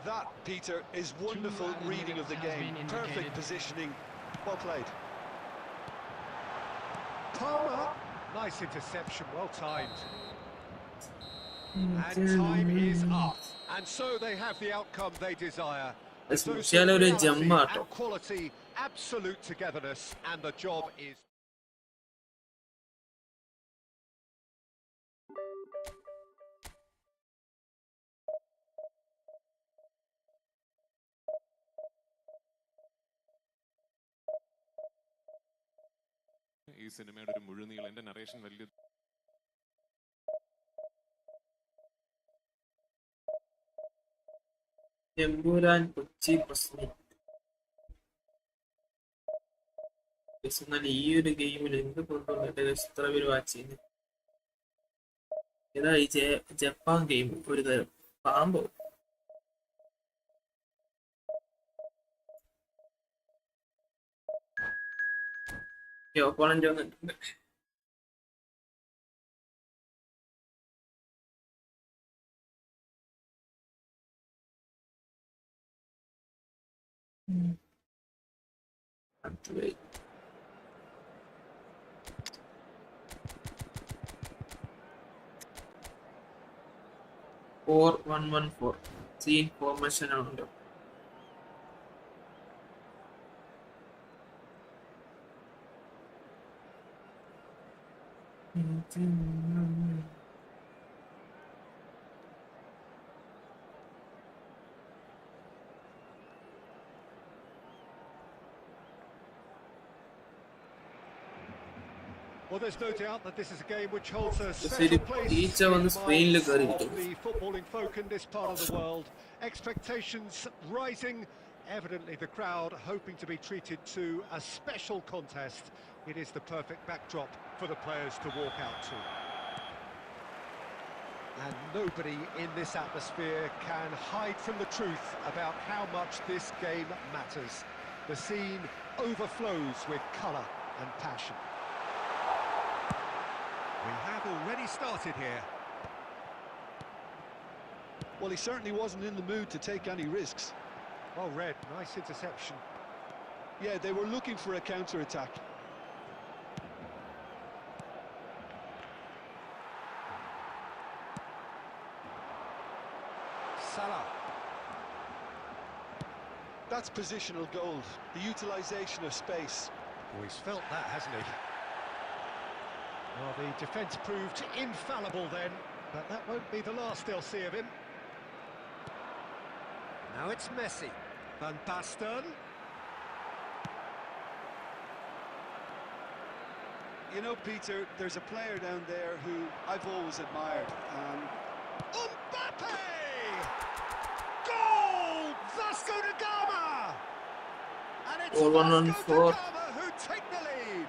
That, Peter, is wonderful reading of the game. Perfect positioning. Well played. Palmer. Nice interception, well timed. And time is up. And so they have the outcome they desire. There's no Musiala quality ഒരു ജമ്മാട്ടോ. and quality, absolute togetherness, and the job is... ഈ സിനിമയുടെ ഒരു മുഴുനീളം എൻ്റെ narration വലിയ എമ്പുരാൻ കൊച്ചി പ്രശ്നം. എന്നാൽ ഈ ഒരു ഗെയിമിൽ എന്ത് കൊണ്ടുവന്നിട്ട് എത്ര പേര് വാച്ച് ചെയ്യുന്നു? ഇതാ ഈ ജപ്പാൻ ഗെയിം ഒരു തരം പാമ്പോ. ഓപ്പോണന്റ് വന്നിട്ടുണ്ട്. Activate. Four 1-1-4. Scene formation ഉണ്ട്. Well, there's no doubt that this is a game which holds a see special the place teacher in on the the screen minds look of at it. the footballing folk in this part of the world. Expectations rising, evidently the crowd hoping to be treated to a special contest. It is the perfect backdrop for the players to walk out to. And nobody in this atmosphere can hide from the truth about how much this game matters. The scene overflows with colour and passion. We have already started here. Well, he certainly wasn't in the mood to take any risks. Well read, nice interception. Yeah, they were looking for a counter-attack. Salah. That's positional gold, the utilisation of space. Oh, he's felt that, hasn't he? Well, the defence proved infallible then, but that won't be the last they'll see of him. Now it's Messi. Van Basten. You know, Peter, there's a player down there who I've always admired. Mbappe! Goal! Vasco da Gama! And it's Goal 1-1 Vasco for- da Gama who take the lead.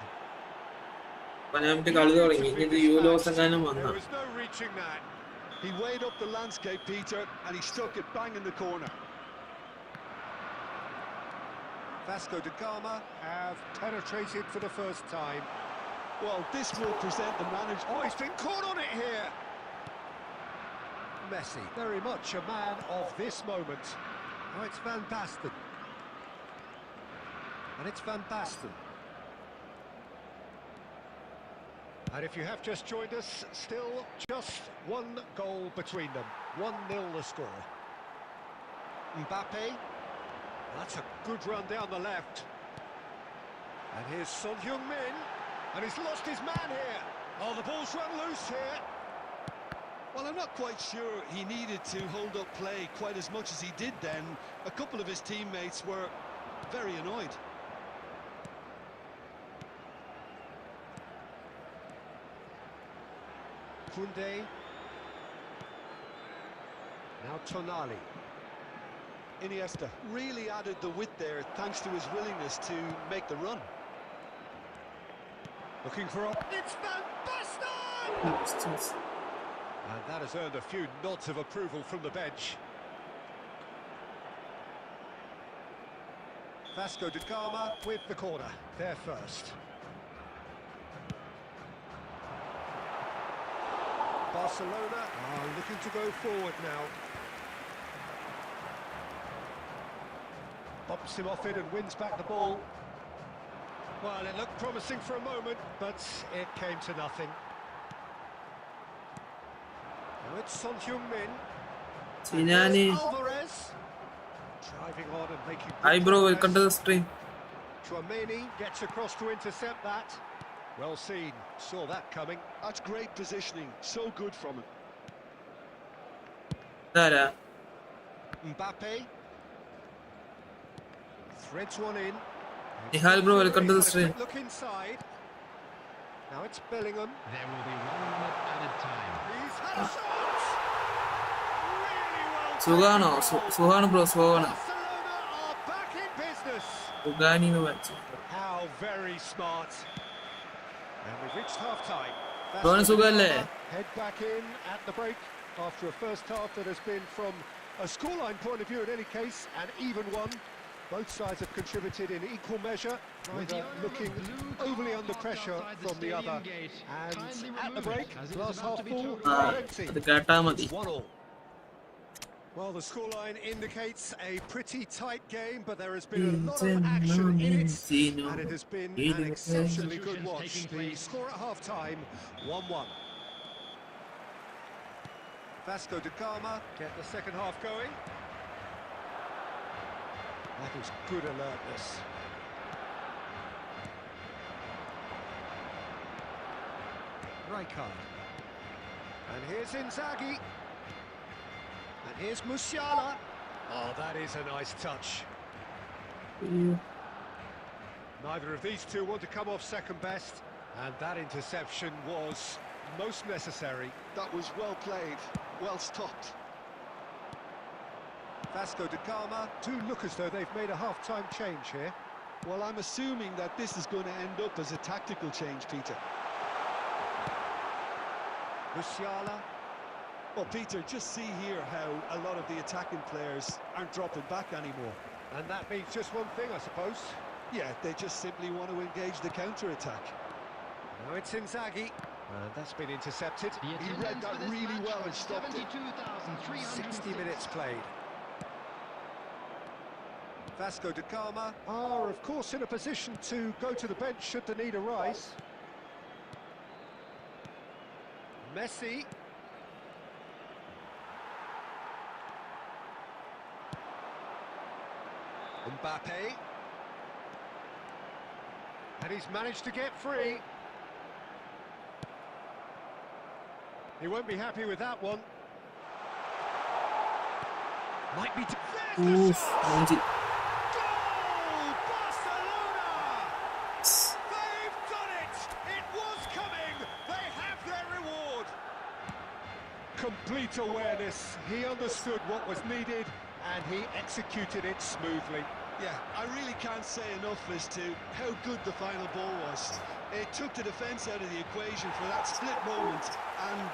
പതിനാമിന്റെ കളി തുടങ്ങി ഇത് യൂലോസ് എങ്ങാനും വന്ന There was no reaching that. He weighed up the landscape, Peter, and he stuck it bang in the corner. Vasco da Gama have penetrated for the first time. Well, this will present the manager. Oh, he's been caught on it here. Messi, very much a man of this moment. Oh, it's Van Basten. And it's Van Basten. And if you have just joined us, still just one goal between them. 1-0 the score. Mbappe. That's a good run down the left. And here's Son Heung-min. And he's lost his man here. Oh, the ball's run loose here. Well, I'm not quite sure he needed to hold up play quite as much as he did then. A couple of his teammates were very annoyed. Koundé. Now Tonali. Iniesta really added the width there thanks to his willingness to make the run. Looking for it's Van Basten! And that has earned a few nods of approval from the bench. Vasco da Gama with the corner, there first. Barcelona are looking to go forward now. Bumps him off it and wins back the ball. Well, it looked promising for a moment, but it came to nothing. Now it's Son Heung-min. XINANN. Alvarez. Driving on and making... Hi bro, welcome to the stream. Chouameni gets across to intercept that. Well seen, saw that coming. That's great positioning, so good from him. ഇതാരാ Mbappe. Threads one in. Nihal bro welcome to the stream Look inside. Now it's Bellingham. There will be 1 minute added time. He's had a shot. Really well. സുഖാണോ സുഖാണ് bro സുഖാണ് Barcelona are back in business. സുഖാനിന്ന് വെച്ചു How very smart. And we've reached half-time. ബ്രോന് സുഖല്ലേ Head back in at the break after a first half that has been, from a scoreline point of view in any case, an even one. Both sides have contributed in equal measure, neither looking overly under pressure from the other. And at the break, glass half full, ആ half empty. അത് കേട്ടാ മതി 1-1. Well, the scoreline indicates a pretty tight game, but there has been a lot of action in it, and it has been an exceptionally good watch. The score at half-time, 1-1. Vasco da Gama get the second half going. That is good alertness. Rijkaard. And here's Inzaghi. And here's Musiala. Oh, that is a nice touch. Neither of these two want to come off second best. And that interception was most necessary. That was well played, well stopped. Vasco da Gama do look as though they've made a half-time change here. Well, I'm assuming that this is going to end up as a tactical change, Peter. Musiala. Well, Peter, just see here how a lot of the attacking players aren't dropping back anymore. And that means just one thing, I suppose. Yeah, they just simply want to engage the counter-attack. Now it's Inzaghi. That's been intercepted. He read that really well and stopped it. 60 minutes played. Vasco da Gama are, of course, in a position to go to the bench should the need arise. Messi. Mbappe. And he's managed to get free. He won't be happy with that one. Might be... Oof, Monty. Goal! Barcelona! They've done it! It was coming! They have their reward! Complete awareness. He understood what was needed and he executed it smoothly. Yeah, I really can't say enough as to how good the final ball was. It took the defence out of the equation for that split moment, and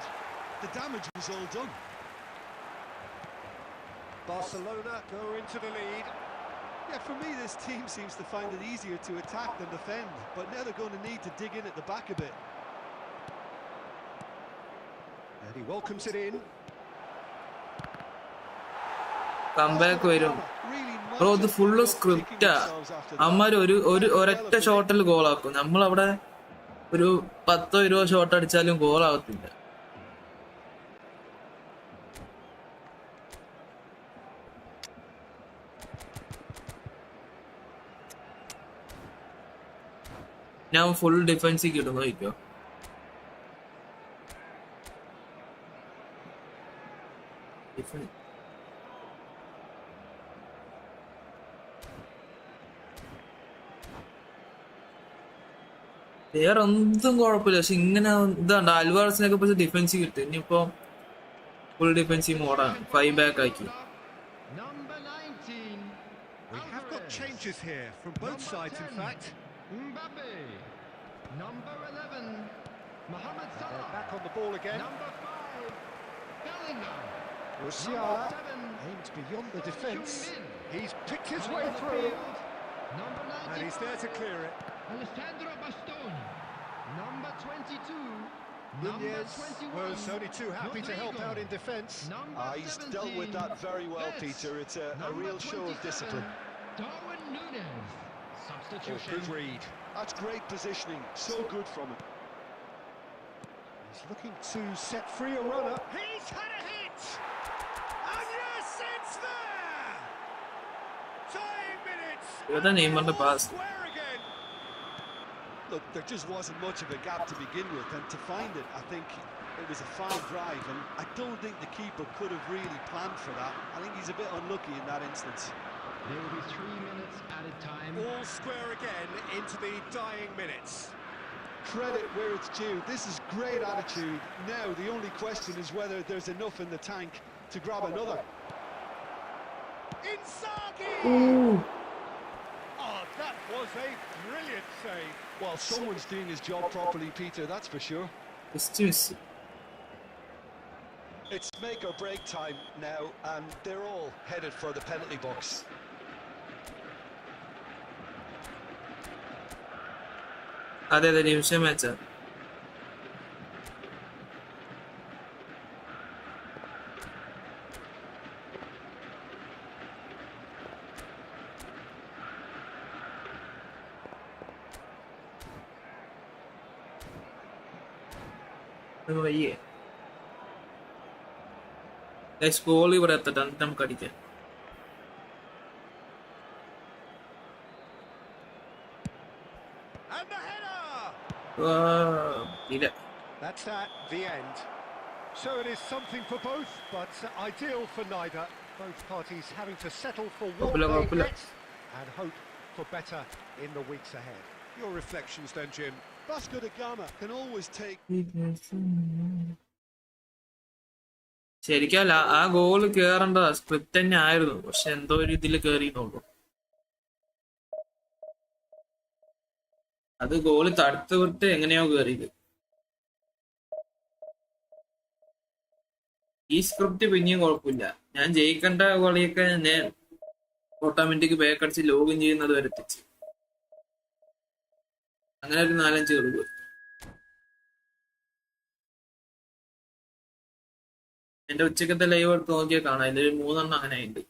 the damage was all done. Barcelona go into the lead. Yeah, for me, this team seems to find it easier to attack than defend, but now they're going to need to dig in at the back a bit. And he welcomes it in. Comeback വരും bro. ഇത് full സ്ക്രിപ്റ്റാ. അമ്മമാര് ഒരൊറ്റ ഷോട്ടിൽ ഗോളാക്കും. നമ്മളവിടെ ഒരു 10-20 shot അടിച്ചാലും ഗോളാവത്തില്ല. ഞാൻ full ഡിഫൻസിൽ കിട്ടുന്നു നോക്കിക്കോ. വേറെ ഒന്നും കുഴപ്പമില്ല. പക്ഷെ ഇങ്ങനെ ഇതാണ്ട് അൽവാർസിനൊക്കെ പക്ഷെ ഡിഫൻസ് കിട്ടും. ഇനിയിപ്പോ ഫുൾ ഡിഫൻസീവ് മോഡാണ്. 5 ബാക്ക് ആക്കി. Number 19. We have got changes here from both sides, in fact. Mbappe. Number 11. Mohamed They're Salah. back on the ball again. Number 5. Bellingham. Musiala Number 7. aimed beyond the defence. Heung-min. He's picked his Coming way on the through. field. Number 95. And he's there to clear it. Alessandro Bastoni. Number 22. Nunez Number 21. was only too happy to help out in defence. Number He's 17. dealt with that very well, Yes. Peter. It's a Number real show of 27. discipline. Darwin Nunez. Oh, Substitution. good read. That's great positioning, so good from him. He's looking to set free a runner. He's had a hit! And yes, it's there! Tying minutes! ഏതാ നെയ്മറിന്റെ pass? Square again! Look, there just wasn't much of a gap to begin with, and to find it, I think it was a fine drive, and I don't think the keeper could have really planned for that. I think he's a bit unlucky in that instance. There will be 3 minutes added time. All square again into the dying minutes. Credit where it's due. This is great attitude. Now the only question is whether there's enough in the tank to grab another. Inzaghi! Ooh. Oh, that was a brilliant save. Well, someone's doing his job properly, Peter, that's for sure. Just miss. It's make or break time now, and they're all headed for the penalty box. അതെ അതെ division മാച്ചാ. വയ്യേ goal ഇവിടെ എത്തട്ടെ എന്നിട്ട് നമുക്ക് അടിക്കാം. And the header! ഇല്ല That's at the end. So it is something for both, but ideal for neither. Both parties having to settle for what they get and hope for better in the weeks ahead. Your reflections then, Jim? Vasco da Gama can always take. ശരിക്കല്ല ആ goal കേറേണ്ടതാ, script തന്നെ ആയിരുന്നു, പക്ഷെ എന്തോ ഒരു ഇതിൽ കേറിയെന്നുള്ളൂ. അത് goal തടുത്ത് വിട്ട് എങ്ങനെയോ കേറിയത്. ഈ സ്ക്രിപ്റ്റ് പിന്നെയും കുഴപ്പമില്ല. ഞാൻ ജയിക്കേണ്ട കളിയൊക്കെ ഞാൻ ഓട്ടോമാറ്റിക് ബാക്ക് അടിച്ച് ലോഗിൻ ചെയ്യുന്നത് വരുത്തിച്ച് അങ്ങനെ ഒരു 4-5 കളി പോയി. എന്റെ ഉച്ചക്കത്തെ ലൈവ് എടുത്ത് നോക്കിയാൽ കാണാം, ഇതിൽ 3 എണ്ണം അങ്ങനെ ഉണ്ട്.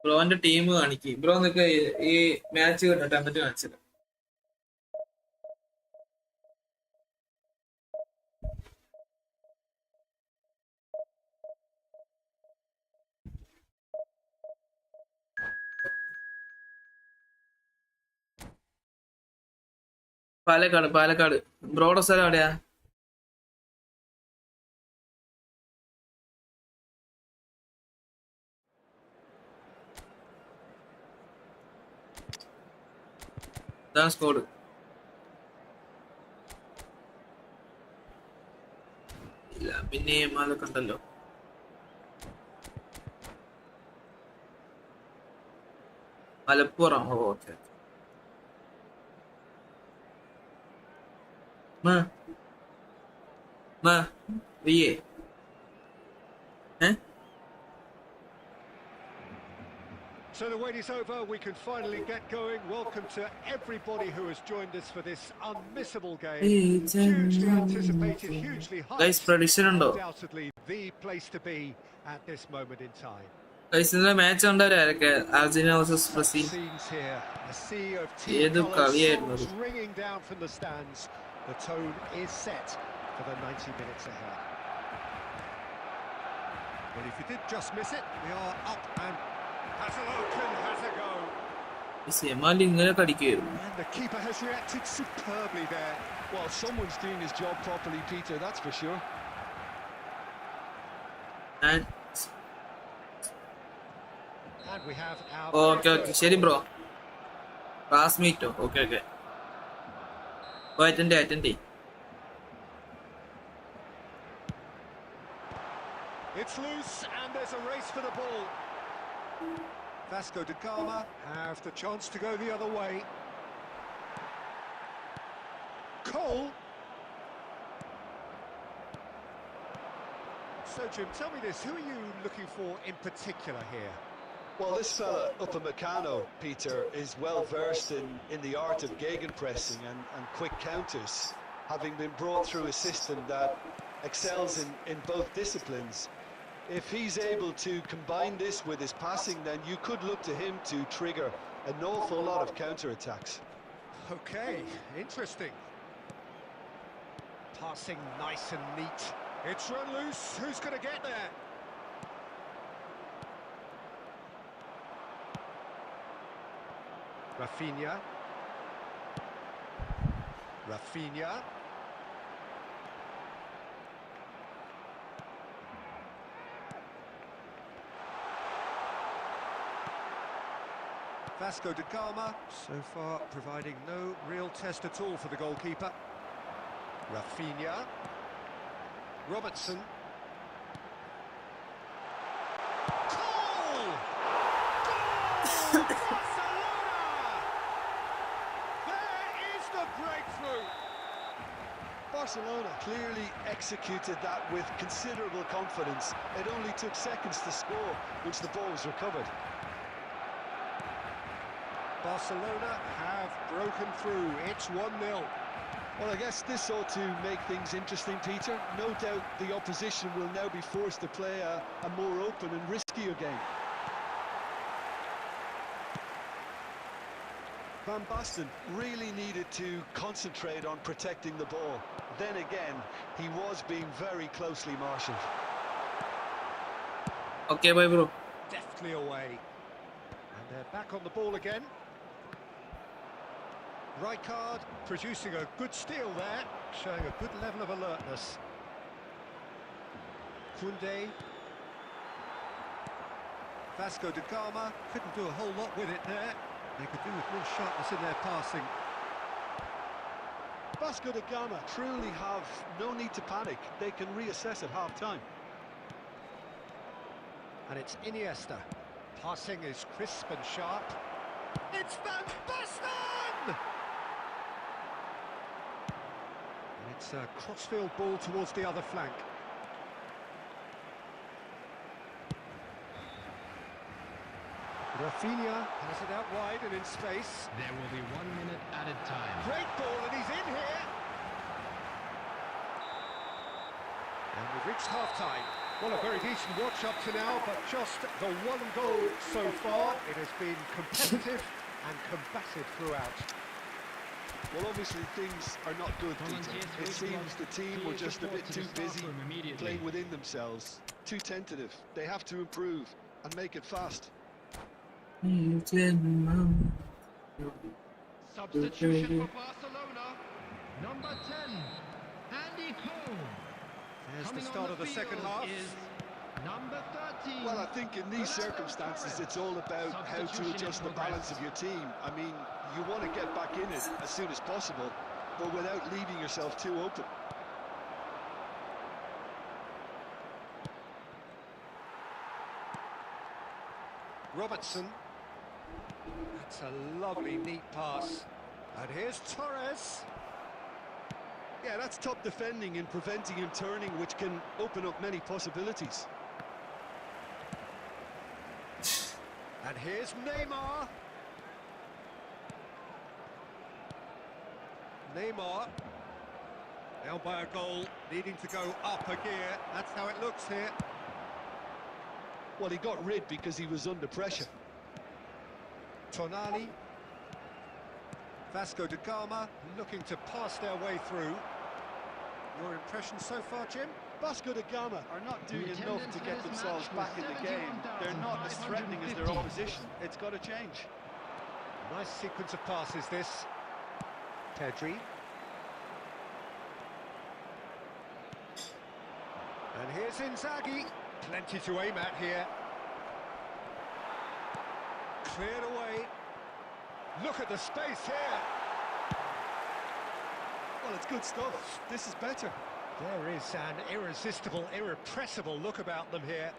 ബ്രോന്റെ ടീം കാണിക്കും. ബ്രോ നിനക്ക് ഈ മാച്ച് കണ്ടിട്ട് എന്നിട്ട് കാണിച്ചത്. പാലക്കാട്. ബ്രോയുടെ സ്ഥലം എവിടെയാ? ഇതാണ് സ്കോഡ്. ഇല്ല, പിന്നെ അതൊക്കെ ഉണ്ടല്ലോ. Malappuram. Okay. So the wait is over, we can finally get going. Welcome to everybody who has joined us for this unmissable game. Hugely anticipated, hugely hyped. Undoubtedly the place to be at this moment in time. ഇന്നലെ മാച്ച് കണ്ടവരാരൊക്കെ? Argentina versus Brazil. ഏത് കളിയായിരുന്നു അത്? Ringing down from the stands. The tone is set for the 90 minutes ahead. Well, if you did just miss it, we are up and Hazeloken has a go. ഇങ്ങനെ കടിക്കുകയായിരുന്നു. And the keeper has reacted superbly there. Well, someone's doing his job properly, Peter, that's for sure. And we have our Okay, ശരി bro. Class മീറ്റോ? Okay. Attend. It's loose and there's a race for the ball. Vasco da Gama have the chance to go the other way. Cole. So Jim, tell me this, who are you looking for in particular here? Well, this fella, Upamecano, Peter, is well versed in the art of gegenpressing and quick counters, having been brought through a system that excels in both disciplines. If he's able to combine this with his passing, then you could look to him to trigger an awful lot of counter-attacks. Okay, interesting. Passing nice and neat. It's run loose, who's going to get there? Rafinha. Vasco da Gama, so far providing no real test at all for the goalkeeper. Rafinha. Robertson. Goal! Breakthrough. Barcelona clearly executed that with considerable confidence. It only took seconds to score once the ball was recovered. Barcelona have broken through. It's 1-0. Well, I guess this ought to make things interesting, Peter. No doubt the opposition will now be forced to play a more open and riskier game. Van Basten really needed to concentrate on protecting the ball. Then again, he was being very closely marshalled. Okay, bye bro. Deftly away. And they're back on the ball again. Rijkaard producing a good steal there, showing a good level of alertness. Koundé. Vasco da Gama couldn't do a whole lot with it there. They could do with more sharpness in their passing. Vasco da Gama truly have no need to panic. They can reassess at half-time. And it's Iniesta. Passing is crisp and sharp. It's Van Basten! And it's a crossfield ball towards the other flank. Rafinha has it out wide and in space. There will be 1 minute added time. Great ball, and he's in here. And we've reached half-time. Well, a very decent watch up to now, but just the one goal so far. It has been competitive and combative throughout. Well, obviously things are not good, Peter. It seems the team were just a bit too busy playing within themselves. Too tentative. They have to improve and make it fast. Substitution for Barcelona. Number 10, Andy Cole. There's the Coming start on of the second field half. is number 13. Well, I think in these circumstances, it's all about how to adjust the balance of your team. I mean, you want to get back in it as soon as possible, but without leaving yourself too open. Robertson. That's a lovely, neat pass. And here's Torres. Yeah, that's top defending and preventing him turning, which can open up many possibilities. And here's Neymar. Neymar. Down by a goal, needing to go up a gear. That's how it looks here. Well, he got rid because he was under pressure. Tonali. Vasco da Gama looking to pass their way through. Your impression so far, Jim? Vasco da Gama are not doing enough to get themselves back in the game. They're not as threatening as their opposition. It's got to change. Nice sequence of passes, this. Pedri. And here's Inzaghi. Plenty to aim at here. Cleared away. Look at the space here. Well, it's good stuff. This is better. There is an irresistible, irrepressible look about them here.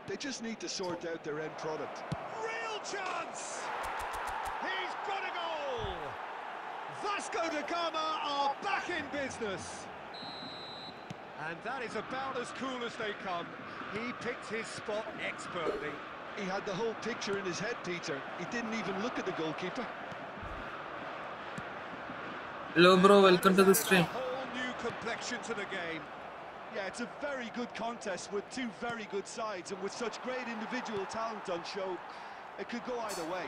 They just need to sort out their end product. Real chance! He's got a goal! Vasco da Gama are back in business. And that is about as cool as they come. He picked his spot expertly. He had the whole picture in his head, Peter. He didn't even look at the goalkeeper. Hello bro, welcome to the stream. A whole new complexion to the game. Yeah, it's a very good contest with two very good sides, and with such great individual talent on show, it could go either way.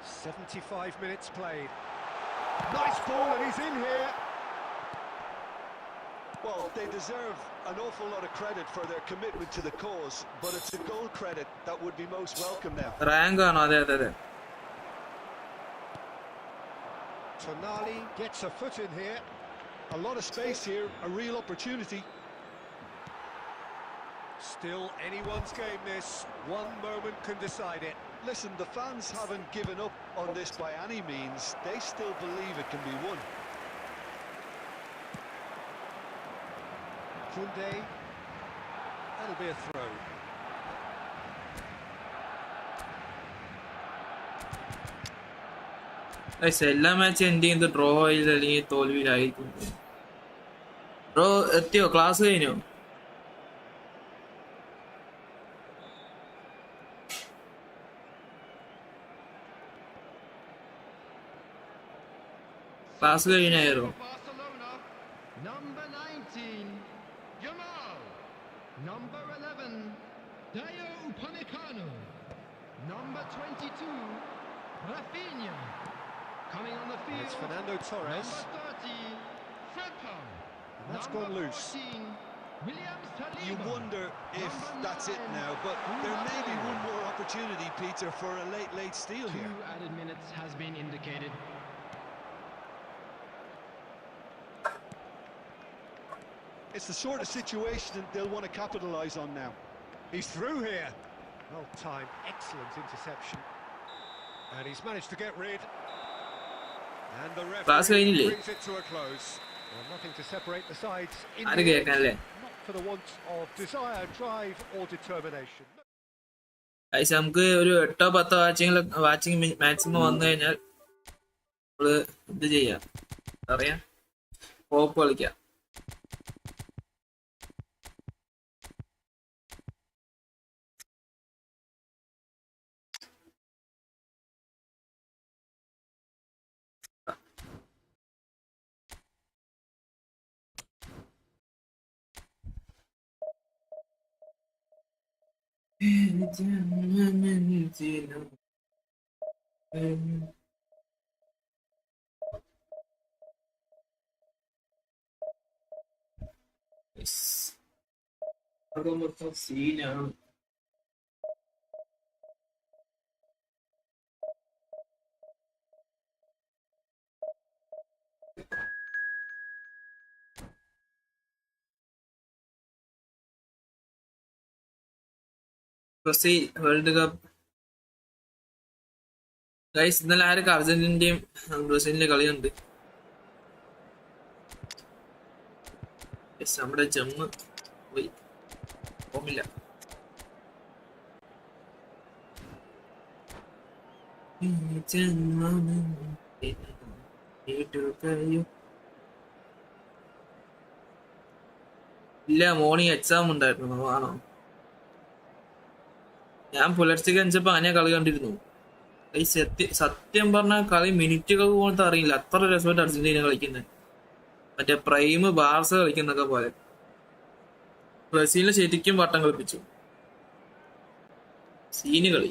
75 minutes played. Nice ball, and he's in here. Well, they deserve an awful lot of credit for their commitment to the cause, but it's a goal credit that would be most welcome now. Rank ആണോ? അതെ അതെ അതെ. Tonali gets a foot in here. A lot of space here, a real opportunity. Still anyone's game this. One moment can decide it. Listen, the fans haven't given up on this by any means. They still believe it can be won. Koundé. That'll be a throw. എല്ലാ മാച്ചും end ചെയ്യുന്നത് draw ആയില്ല അല്ലെങ്കിൽ തോൽവിയിലായിരിക്കും. Bro എത്തിയോ? Class കഴിഞ്ഞോ? Class കഴിഞ്ഞായിരുന്നു. Barcelona, number 19, Yamal. Number 11, Dayo Upamecano. Number 22, Rafinha. Coming on the And field, it's Fernando Torres. number 30, Frimpong. And that's Number gone loose. 14, Williams Saliba. You wonder if Number that's it 9, now, but there may be Mbappe. one more opportunity, Peter, for a late steal 2 here. added minutes has been indicated. It's the sort of situation that they'll want to capitalise on now. He's through here. Well timed, excellent interception. And he's managed to get rid. And the Class referee കഴിഞ്ഞില്ലേ? brings it to a close. Well, nothing to separate the sides. In ആര് the end, കേൾക്കാനല്ലേ? not for the want of desire, drive or determination. Guys നമുക്ക് ഒരു 8-10 watching maximum വന്നു കഴിഞ്ഞാൽ നമ്മള് ഇത് ചെയ്യാം, അറിയാം, കോപ്പ് കളിക്കാം. അത് മൊത്തം സീനാണ്. ബ്രസീൽ വേൾഡ് കപ്പ് ഗൈസ്, ഇന്നലെ ആരൊക്കെ അർജന്റീനന്റെയും ബ്രസീലിന്റെ കളിയുണ്ട്. നമ്മുടെ ജമ്മ് പോയി, ഓമില്ല. ഇല്ല, മോർണിംഗ് എക്സാം ഉണ്ടായിരുന്നു. ആണോ? ഞാൻ പുലർച്ചയ്ക്ക് അഞ്ചപ്പോ അങ്ങനെ കളി കണ്ടിരുന്നു. ഈ സത്യം പറഞ്ഞ കളി മിനിറ്റുകൾ പോലത്തെ അറിയില്ല, അത്ര രസമായിട്ട് അർജന്റീന കളിക്കുന്നത്. മറ്റേ പ്രൈം ബാർസ കളിക്കുന്നൊക്കെ പോലെ ബ്രസീലിനെ ശരിക്കും വട്ടം കളിപ്പിച്ചു. സീന് കളി.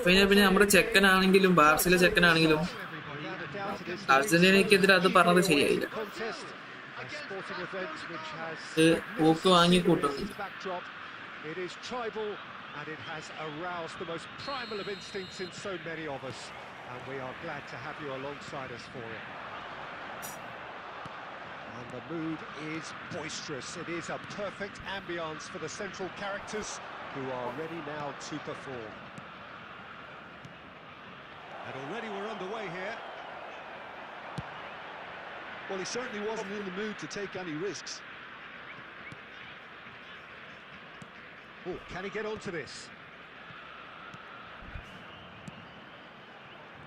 പിന്നെ നമ്മുടെ ചെക്കനാണെങ്കിലും ബാർസയിലെ ചെക്കനാണെങ്കിലും അർജന്റീനക്കെതിരെ അത് പറഞ്ഞത് ശരിയായില്ല. പോക്ക് വാങ്ങി കൂട്ടുന്നു. It is tribal and it has aroused the most primal of instincts in so many of us, and we are glad to have you alongside us for it. And the mood is boisterous. It is a perfect ambience for the central characters who are ready now to perform. And already we're underway here. Well, he certainly wasn't in the mood to take any risks. Oh, can he get onto this?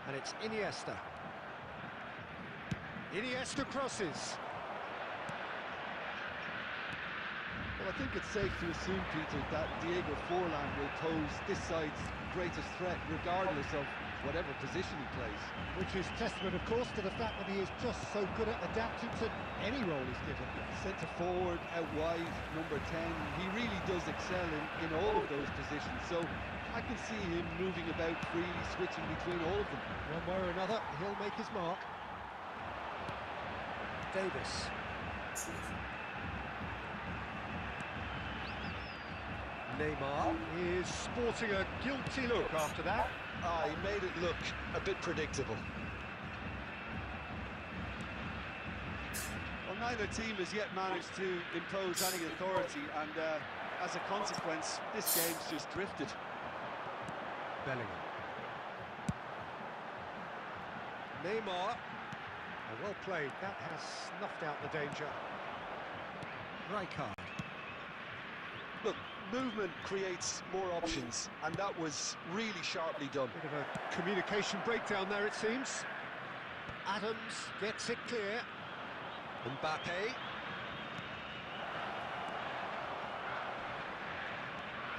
And it's Iniesta. Iniesta crosses. Well, I think it's safe to assume, Peter, that Diego Forlan will pose this side's greatest threat regardless of whatever position he plays. Which is testament, of course, to the fact that he is just so good at adapting to any role he's given. Centre forward, out wide, number 10. He really does excel in all of those positions. So I can see him moving about freely, switching between all of them. One way or another, he'll make his mark. Davis. Neymar is sporting a guilty look after that. He made it look a bit predictable. Well, neither team has yet managed to impose any authority, and as a consequence, this game's just drifted. Bellingham. Neymar. Oh, well played. That has snuffed out the danger. Rijkaard. Look, movement creates more options, and that was really sharply done. Bit of a communication breakdown there, it seems. Adams gets it clear. Mbappe.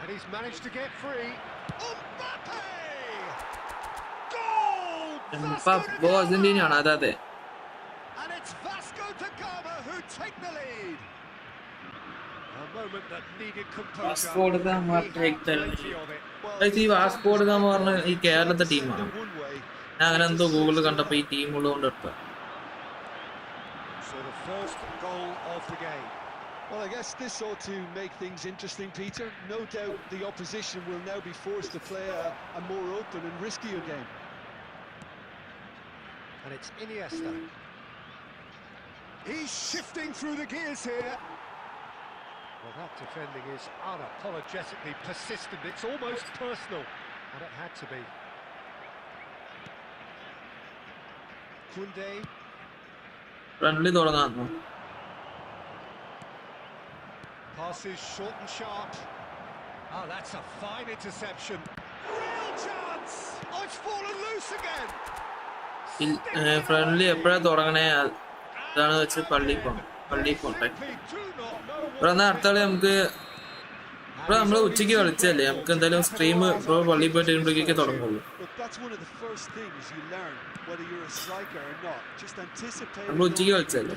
And he's managed to get free. Mbappe! Goal! അർജന്റീനയാണ് അതെ. And it's Vasco da Gama who take the lead. moment that needed composure. വാസ്കോഡ് gamma He had take the plenty of it. ഈ വാസ്കോഡ് gamma പറഞ്ഞ ഈ കേരളത്തെ ടീമാണ്. ഞാൻ അങ്ങനെ എന്തോ ഗൂഗിളിൽ കണ്ടപ്പോ ഈ ടീം ഉള്ളതുകൊണ്ട് എടുത്ത. So the first goal of the game. Well, I guess this ought to make things interesting, Peter. No doubt the opposition will now be forced to play a more open and riskier game. And it's Iniesta. He's shifting through the gears here. Well, that defending is unapologetically persistent. It's almost personal, and it had to be. Kunde. Friendly തുടങ്ങാന്നു. Passes short and sharp. Oh, that's a fine interception. Real chance! Oh, it's fallen loose again. Friendly എപ്പോഴാ തുടങ്ങണേ അതാണ് വെച്ച് പള്ളി പോട്ടെ. ഇവിടെ അടുത്ത കളി നമുക്ക് ഇവിടെ നമ്മള് ഉച്ചയ്ക്ക് കളിച്ചല്ലേ, നമുക്ക് എന്തായാലും സ്ട്രീം ഇപ്പോൾ പള്ളിയിൽ പോയിട്ട് വരുമ്പോഴേക്കൊക്കെ തുടങ്ങുള്ളൂ. നമ്മൾ ഉച്ചയ്ക്ക് കളിച്ചല്ലേ.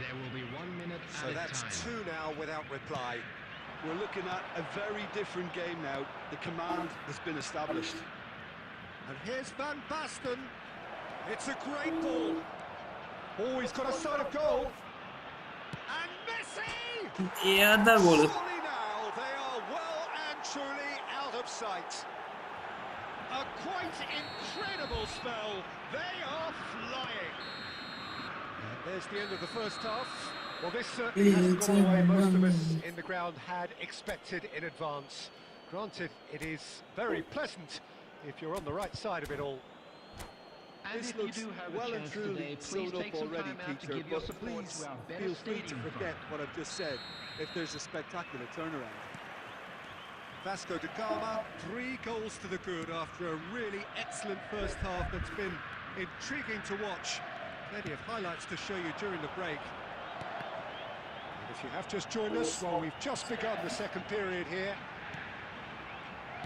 There will be 1 minute So that's added time. 2 now without reply. We're looking at a very different game now. The command has been established. And here's Van Basten. It's a great ball. Oh, he's got a sight of goal. And Messi! ഏതാ goal? Surely now they are well and truly out of sight. A quite incredible spell. They are flying. And there's the end of the first half. Well, this certainly hasn't gone the way most of us in the ground had expected in advance. Granted, it is very pleasant if you're on the right side of it all. And This if you looks do have well a and chance truly today, please sewn take up some already, time out to Peter, give your but support please to our better feel free to stadium forget fund. what I've just said if there's a spectacular turnaround. Vasco da Gama, 3 goals to the good after a really excellent first half that's been intriguing to watch. Plenty of highlights to show you during the break. And if you have just joined us, well, we've just begun the second period here.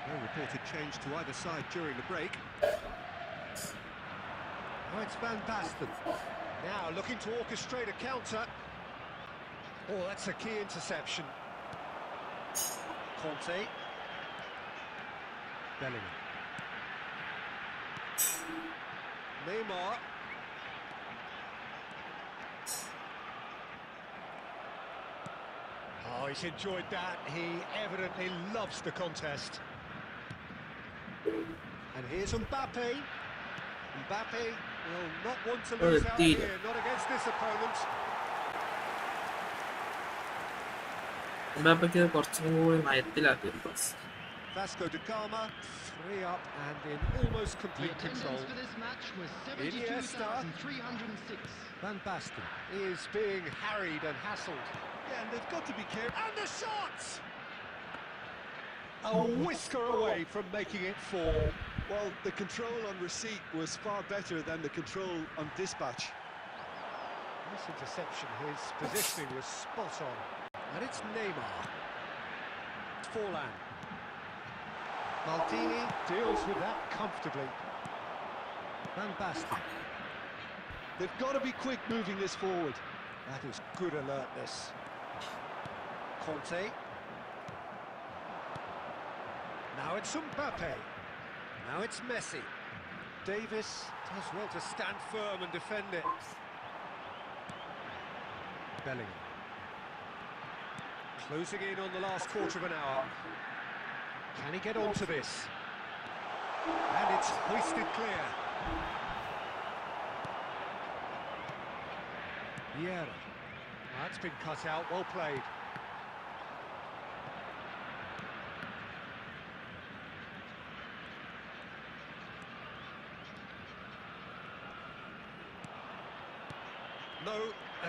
No reported change to either side during the break. Now it's Van Basten. Now looking to orchestrate a counter. Oh, that's a key interception. Conte. Bellingham. Neymar. Oh, he's enjoyed that. He evidently loves the contest. And here's Mbappe. Mbappe will not want to lose out indeed. here, not against this opponent. എംബാപ്പയ്ക്ക് കുറച്ചും കൂടി മയത്തിലാക്കി. Vasco da Gama, 3 up and in almost The complete control. attendance for this match was Iniesta. 72,306. Van Basten is being harried and hassled. Yeah, and they've got to be careful. And the shots! A whisker away from making it 4. Well, the control on receipt was far better than the control on dispatch. This interception, his positioning was spot on. And it's Neymar. Forlan. Maldini deals with that comfortably. Van Basten. They've got to be quick moving this forward. That is good alertness. Conte. Now it's Mbappe. Now it's Messi. Davis does well to stand firm and defend it. Bellingham. Closing in on the last quarter of an hour. Can he get onto this? And it's hoisted clear. Vieira. That's been cut out, well played. No,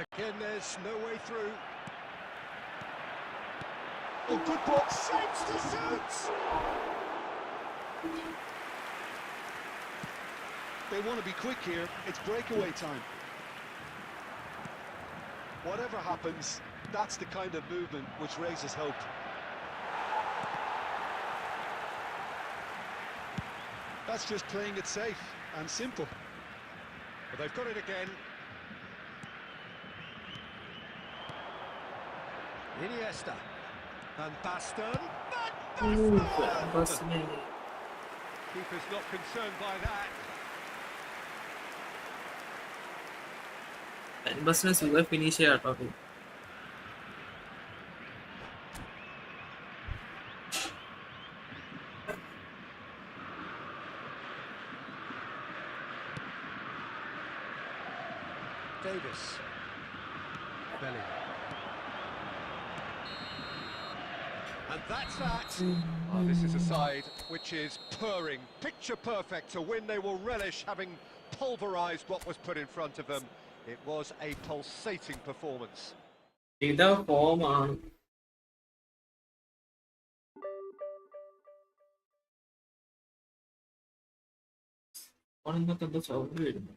again there's no way through. Oh, good ball, shapes to shoot! They want to be quick here. It's breakaway time. Whatever happens, that's the kind of movement which raises hope. That's just playing it safe and simple. But they've got it again. Iniesta. Van Basten. Keeper's not concerned by that. ബസ്സിനെ സുഖം finish ചെയ്യാം കേട്ടോ. Davis. Bellingham. And that's that. Oh, this is a side which is purring, picture perfect, a win they will relish, having pulverised what was put in front of them. It was a pulsating performance. ഇതാ ഫോമാണ്. ഫോണിന്നൊക്കെ എന്തോ sound വരുന്നു.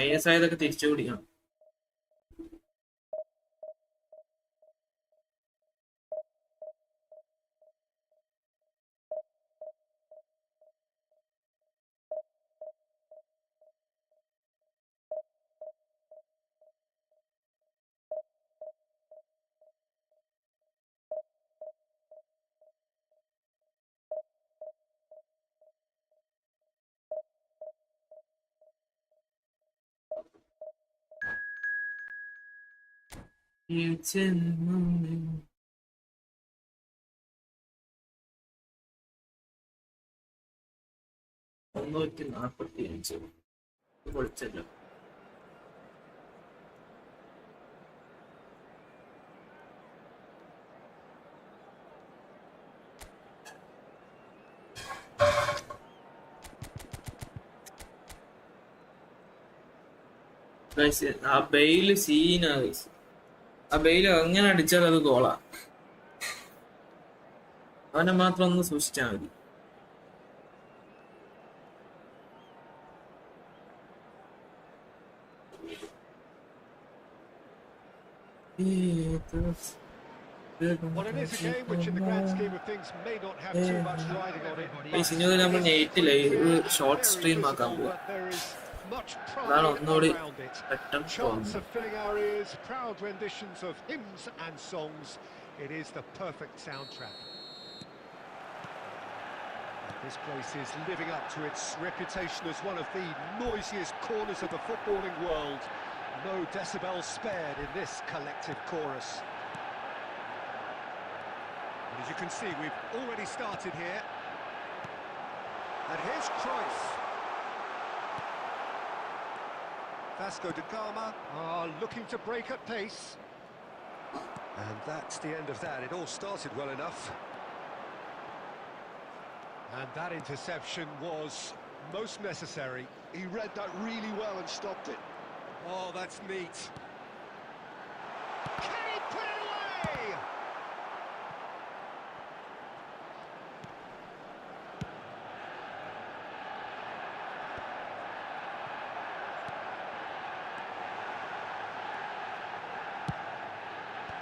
IS ആയതൊക്കെ തിരിച്ചു പിടിക്കണം. XINANN. 145 പൊളിച്ചല്ലോ. ആ Bale സീനാ. ആ Bale എങ്ങനെ അടിച്ചാൽ അത് ഗോളാ. അവനെ മാത്രം ഒന്ന് സൂക്ഷിച്ചാൽ മതി. Well, it is a game which in the grand scheme of things may not have too much riding on it. ഇനി നമ്മൾ 8-ലെ ഷോർട്ട് സ്ട്രീം ആക്കാൻ പോകും. Much pride അതാണ് ഒന്നുകൂടി around it. പെട്ടെന്ന് Chants തോന്നുന്നത്. of filling our ears, proud renditions of hymns and songs. It is the perfect soundtrack. This place is living up to its reputation as one of the noisiest corners of the footballing world. No decibels spared in this collective chorus. And as you can see, we've already started here. And here's Cruyff. Vasco da Gama are looking to break at pace. And that's the end of that. It all started well enough. And that interception was most necessary. He read that really well and stopped it. Oh, that's neat. Can he put it away?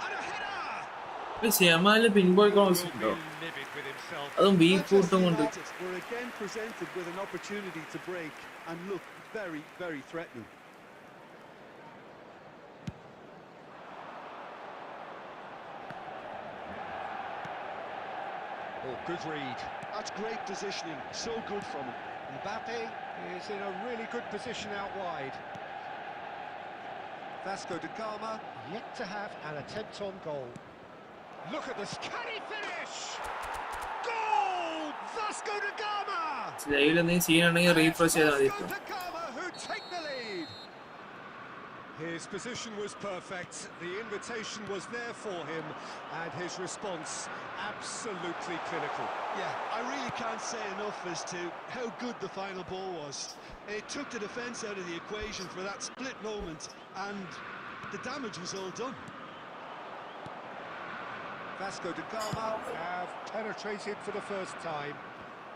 And a header! ഷെമാല് പിൻബോൾ കോൺസ് ഉണ്ടോ? Livid with himself. അതും weak കൂട്ടം Manchester കൊണ്ട്. United were again presented with an opportunity to break and look very, very threatening. Oh, good read. That's great positioning, so good from him. Mbappe is in a really good position out wide. Vasco da Gama yet to have an attempt on goal. Look at this, can he finish? Goal! Vasco da Gama! ലൈവിൽ എന്തെങ്കിലും സീനാണെങ്കിൽ refresh ചെയ്താൽ മതി. Vasco da Gama who take the lead. His position was perfect, the invitation was there for him, and his response absolutely clinical. Yeah, I really can't say enough as to how good the final ball was. It took the defence out of the equation for that split moment, and the damage was all done. Vasco da Gama have penetrated for the first time.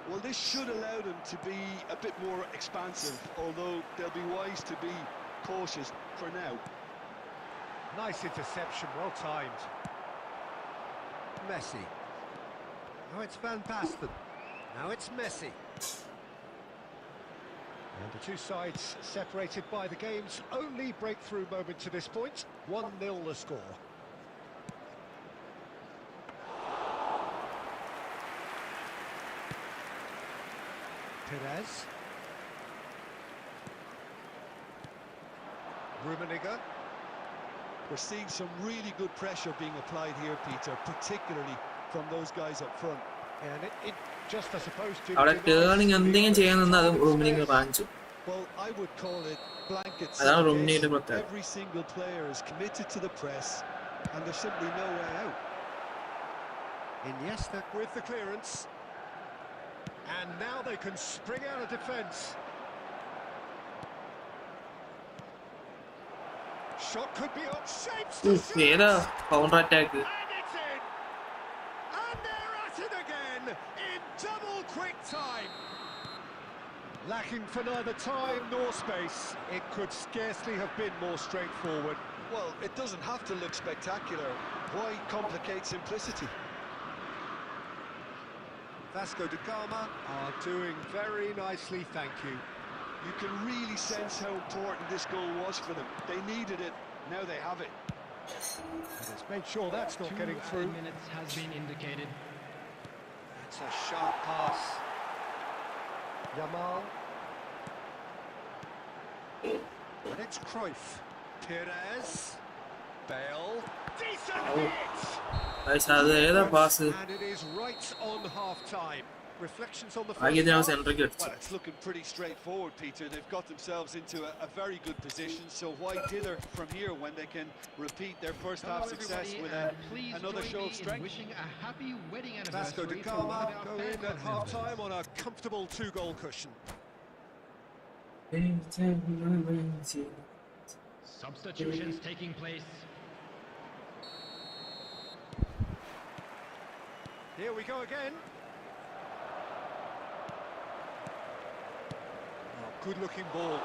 Well, this should allow them to be a bit more expansive, although they'll be wise to be cautious for now. Nice interception, well timed. Messi. Now it's Van Basten. Now it's Messi. And the two sides separated by the game's only breakthrough moment to this point. 1-0 the score. Perez. Rummenigge. We're seeing some really good pressure being applied here, Peter, particularly from those guys up front. And it just, I suppose, to അവിടെ turning എന്തെങ്കിലും ചെയ്യാൻ നിന്നാൽ അത് റൂമിനിങ് കാണിച്ചു. Well, I would call it blanket അതാണ് segregation. റൂമിനിയുടെ പ്രത്യേകത. Every single player is committed to the press, and there's simply no way out. Iniesta with the clearance. And now they can spring out of defence. Shot could be on, shapes to shoot. ഏതാ counter attack? And it's in. And they're at it again in double quick time. Lacking for neither time nor space. It could scarcely have been more straightforward. Well, it doesn't have to look spectacular. Why complicate simplicity? Vasco da Gama are doing very nicely, thank you. You can really sense how important this goal was for them. They needed it, now they have it. And it's made sure that's not getting through. 2 minutes has been indicated. It's a sharp pass. Yamal. And it's Cruyff. Perez. Bale. Decent hit! അത് ഏതാ pass? And it is right on half-time. Reflections on the first ആദ്യം half. Centric അടിച്ചു. Well, it's looking pretty straightforward, Peter. They've got themselves into a very good position, so why dither from here when they can repeat their first half Hello, success everybody, with and please another join show me of in strength? wishing a happy wedding Vasco da anniversary to one Gama of our go fan in at club half-time members. on a comfortable 2-goal cushion. Substitutions taking place. Here we go again. Oh, good-looking ball.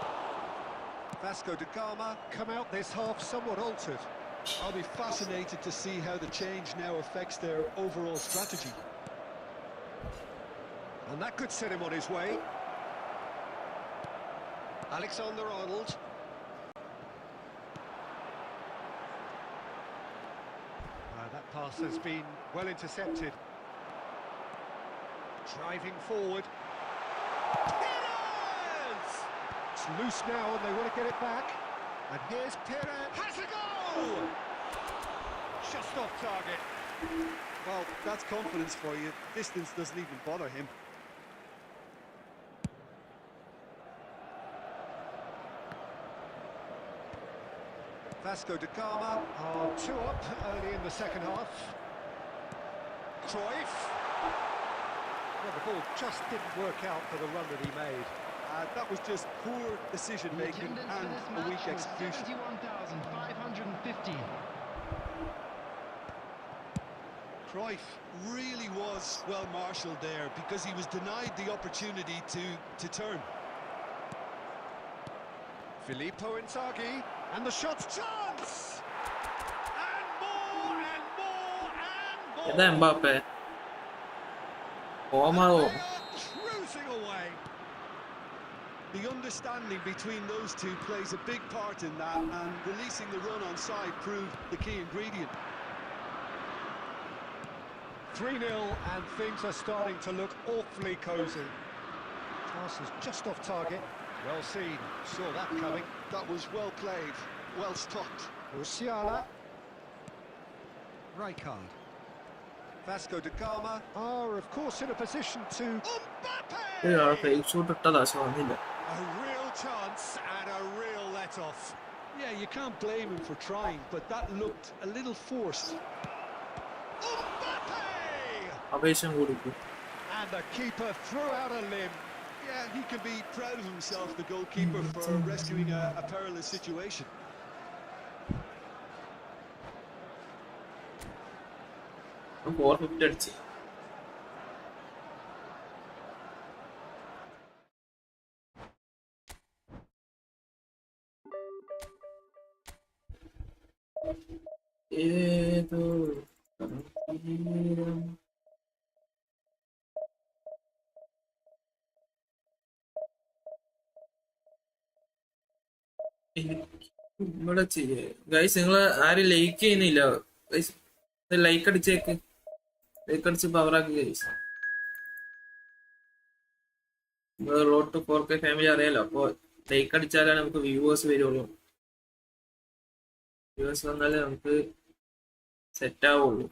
Vasco da Gama come out this half somewhat altered. I'll be fascinated to see how the change now affects their overall strategy. And that could set him on his way. Alexander-Arnold. That pass has been well intercepted. Driving forward. Perez! It's loose now and they want to get it back. And here's Perez. Has a goal! Just off target. Well, that's confidence for you. Distance doesn't even bother him. Vasco da Gama are 2 up early in the second half. Cruyff. Well, the ball just didn't work out for the run that he made. That was just poor The decision-making attendance for and this a match weak was execution. 71,550. Cruyff really was well marshalled there because he was denied the opportunity to turn. Filippo Inzaghi, and the shot's chance! And more, and more, and more! ഏതാ Mbappe? They ഓമാവോ? are cruising away. The understanding between those two plays a big part in that, and releasing the run on side proved the key ingredient. 3-0, and things are starting to look awfully cosy. Pass is just off target. Well seen, saw that coming. That was well played, well stopped. Musiala. Rijkaard. Vasco da Gama are, of course, in a position to... Mbappe! Fake shoot ഇട്ടതാ, പക്ഷെ വന്നില്ല. A real chance and a real let-off. Yeah, you can't blame him for trying, but that looked a little forced. Mbappe! അപേക്ഷ കൊടുക്കും. And the keeper threw out a limb. Yeah, he can be proud of himself, the goalkeeper, for rescuing a perilous situation. അടിച്ച്. ഏതോ തീരം ഇവിടെ ചെയ്യേ guys, നിങ്ങൾ ആരും like ചെയ്യുന്നില്ല ഗൈസ്. ലൈക്ക് അടിച്ചേക്ക്, ലൈക്ക് അടിച്ച് പവറാക്ക് guys. Road to 4K family അറിയാലോ, അപ്പൊ ലൈക്ക് അടിച്ചാലാണ് നമുക്ക് വ്യൂവേഴ്സ് വരുള്ളൂ. വ്യൂവേഴ്സ് വന്നാലേ നമുക്ക് സെറ്റ് ആവുള്ളൂ.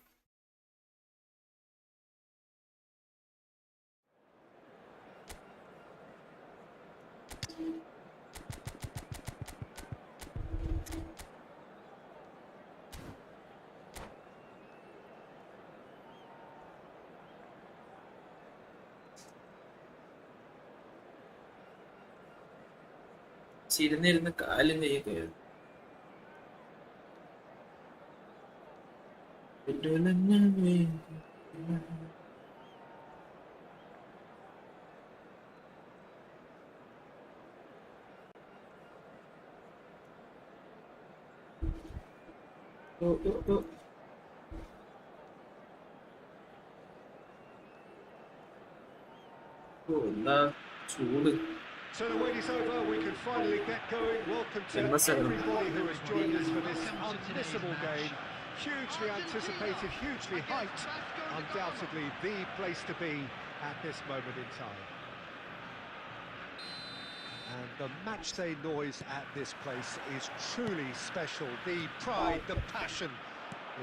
ഇരുന്നിരുന്ന് കാലും കൈയൊക്കെ എന്താ ചൂട്. So the wait is over, we can finally get going. Welcome to everybody who has joined us for this unmissable game. Hugely anticipated, hugely hyped. Undoubtedly the place to be at this moment in time. And the matchday noise at this place is truly special. The pride, the passion,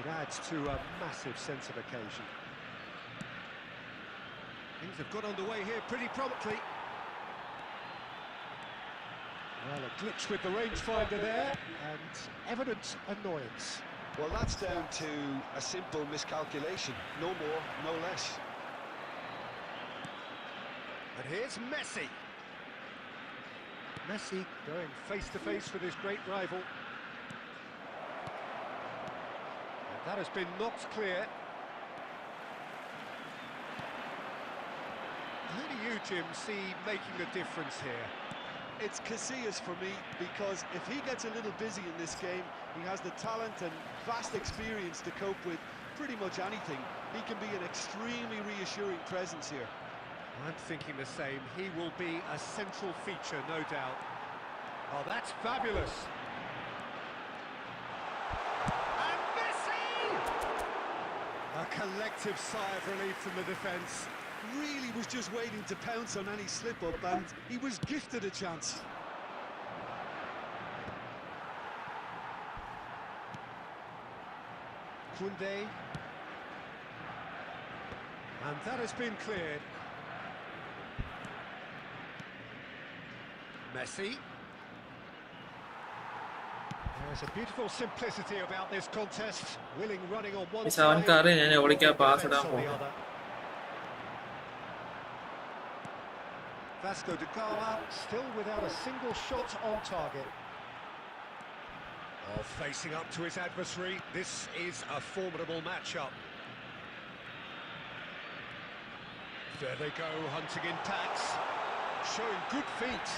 it adds to a massive sense of occasion. Things have got underway here pretty promptly. Well, a glitch with the rangefinder there, and evident annoyance. Well, that's down to a simple miscalculation. No more, no less. And here's Messi. Messi going face-to-face with his great rival. And that has been knocked clear. Who do you, Jim, see making a difference here? It's Casillas for me, because if he gets a little busy in this game, he has the talent and vast experience to cope with pretty much anything. He can be an extremely reassuring presence here. I'm thinking the same. He will be a central feature, no doubt. Oh, that's fabulous. And Messi! A collective sigh of relief from the defence. Really was just waiting to pounce on any slip-up, and he was gifted a chance. Kunde. And that has been cleared. Messi. There's a beautiful simplicity about this contest. Willing running on one side, അവൻക്കറിയാം ഞാൻ എവിടേക്കാ pass ഇടാൻ on the പോകുന്നത്. other. Vasco da Gama still without a single shot on target. Oh, facing up to his adversary, this is a formidable matchup. There they go, hunting in packs, showing good feet.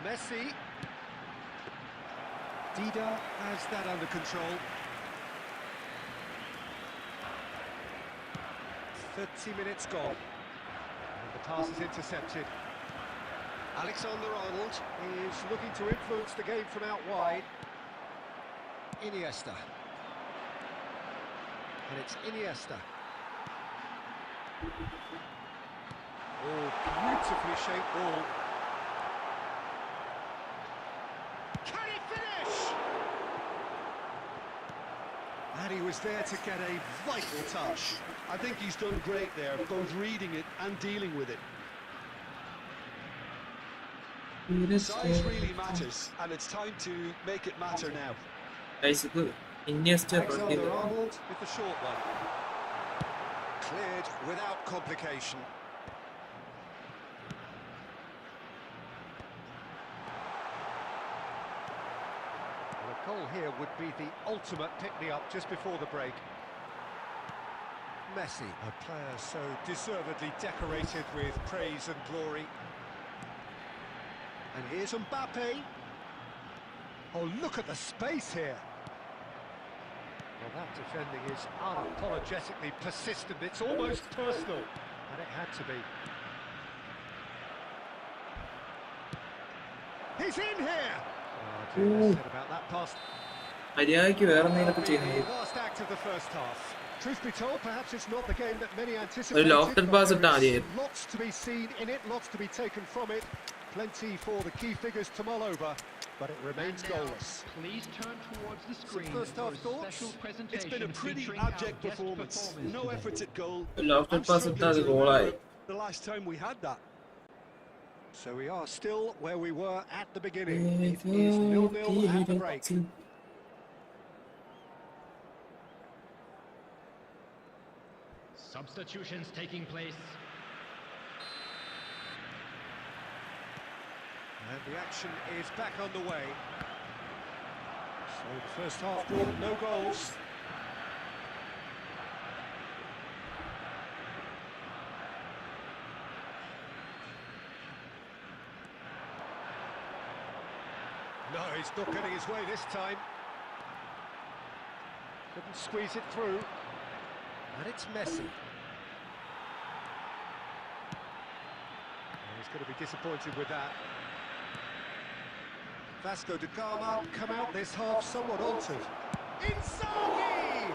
Messi. Dida has that under control. 30 minutes gone. The pass is intercepted. Alexander-Arnold is looking to influence the game from out wide. Iniesta. And it's Iniesta. Oh, beautifully shaped ball. Can he finish? And he was there to get a vital touch. I think he's done great there, both reading it and dealing with it. Size really matters, and it's time to make it matter now. Alexander-Arnold with the short one. Cleared without complication. Well, a goal here would be the ultimate pick-me-up just before the break. Messi, a player so deservedly decorated with praise and glory. And here's Mbappe. Oh, look at the space here. Well, that defending is unapologetically persistent. It's almost personal, and it had to be. He's in here. Oh, dear, less said about that pass. മര്യാദയ്ക്ക് വേറെ എന്തെങ്കിലുമൊക്കെ The ചെയ്യുന്നത്. last act of the first half. Truth be told, perhaps it's not the game that many ഒരു anticipated. Lofted but pass there ഇട്ടാ is മതിയായിരുന്നു. lots to be seen in it, lots to be taken from it. Plenty for the key figures to mull over, but it remains And now, goalless. please turn towards the screen first half for a thoughts? special presentation It's been a pretty featuring our abject guest performance. performers No today. efforts at goal. Lofted I'm pass ഇട്ടാ അത് struggling to ഗോളായി. remember the last time we had that. So we are still where we were at the beginning. It is 0-0 at the break. Substitutions taking place. And the action is back underway. So the first half brought no goals. No, he's not getting his way this time. Couldn't squeeze it through. And it's Messi. He's going to be disappointed with that. Vasco da Gama come out this half somewhat altered. Inzaghi!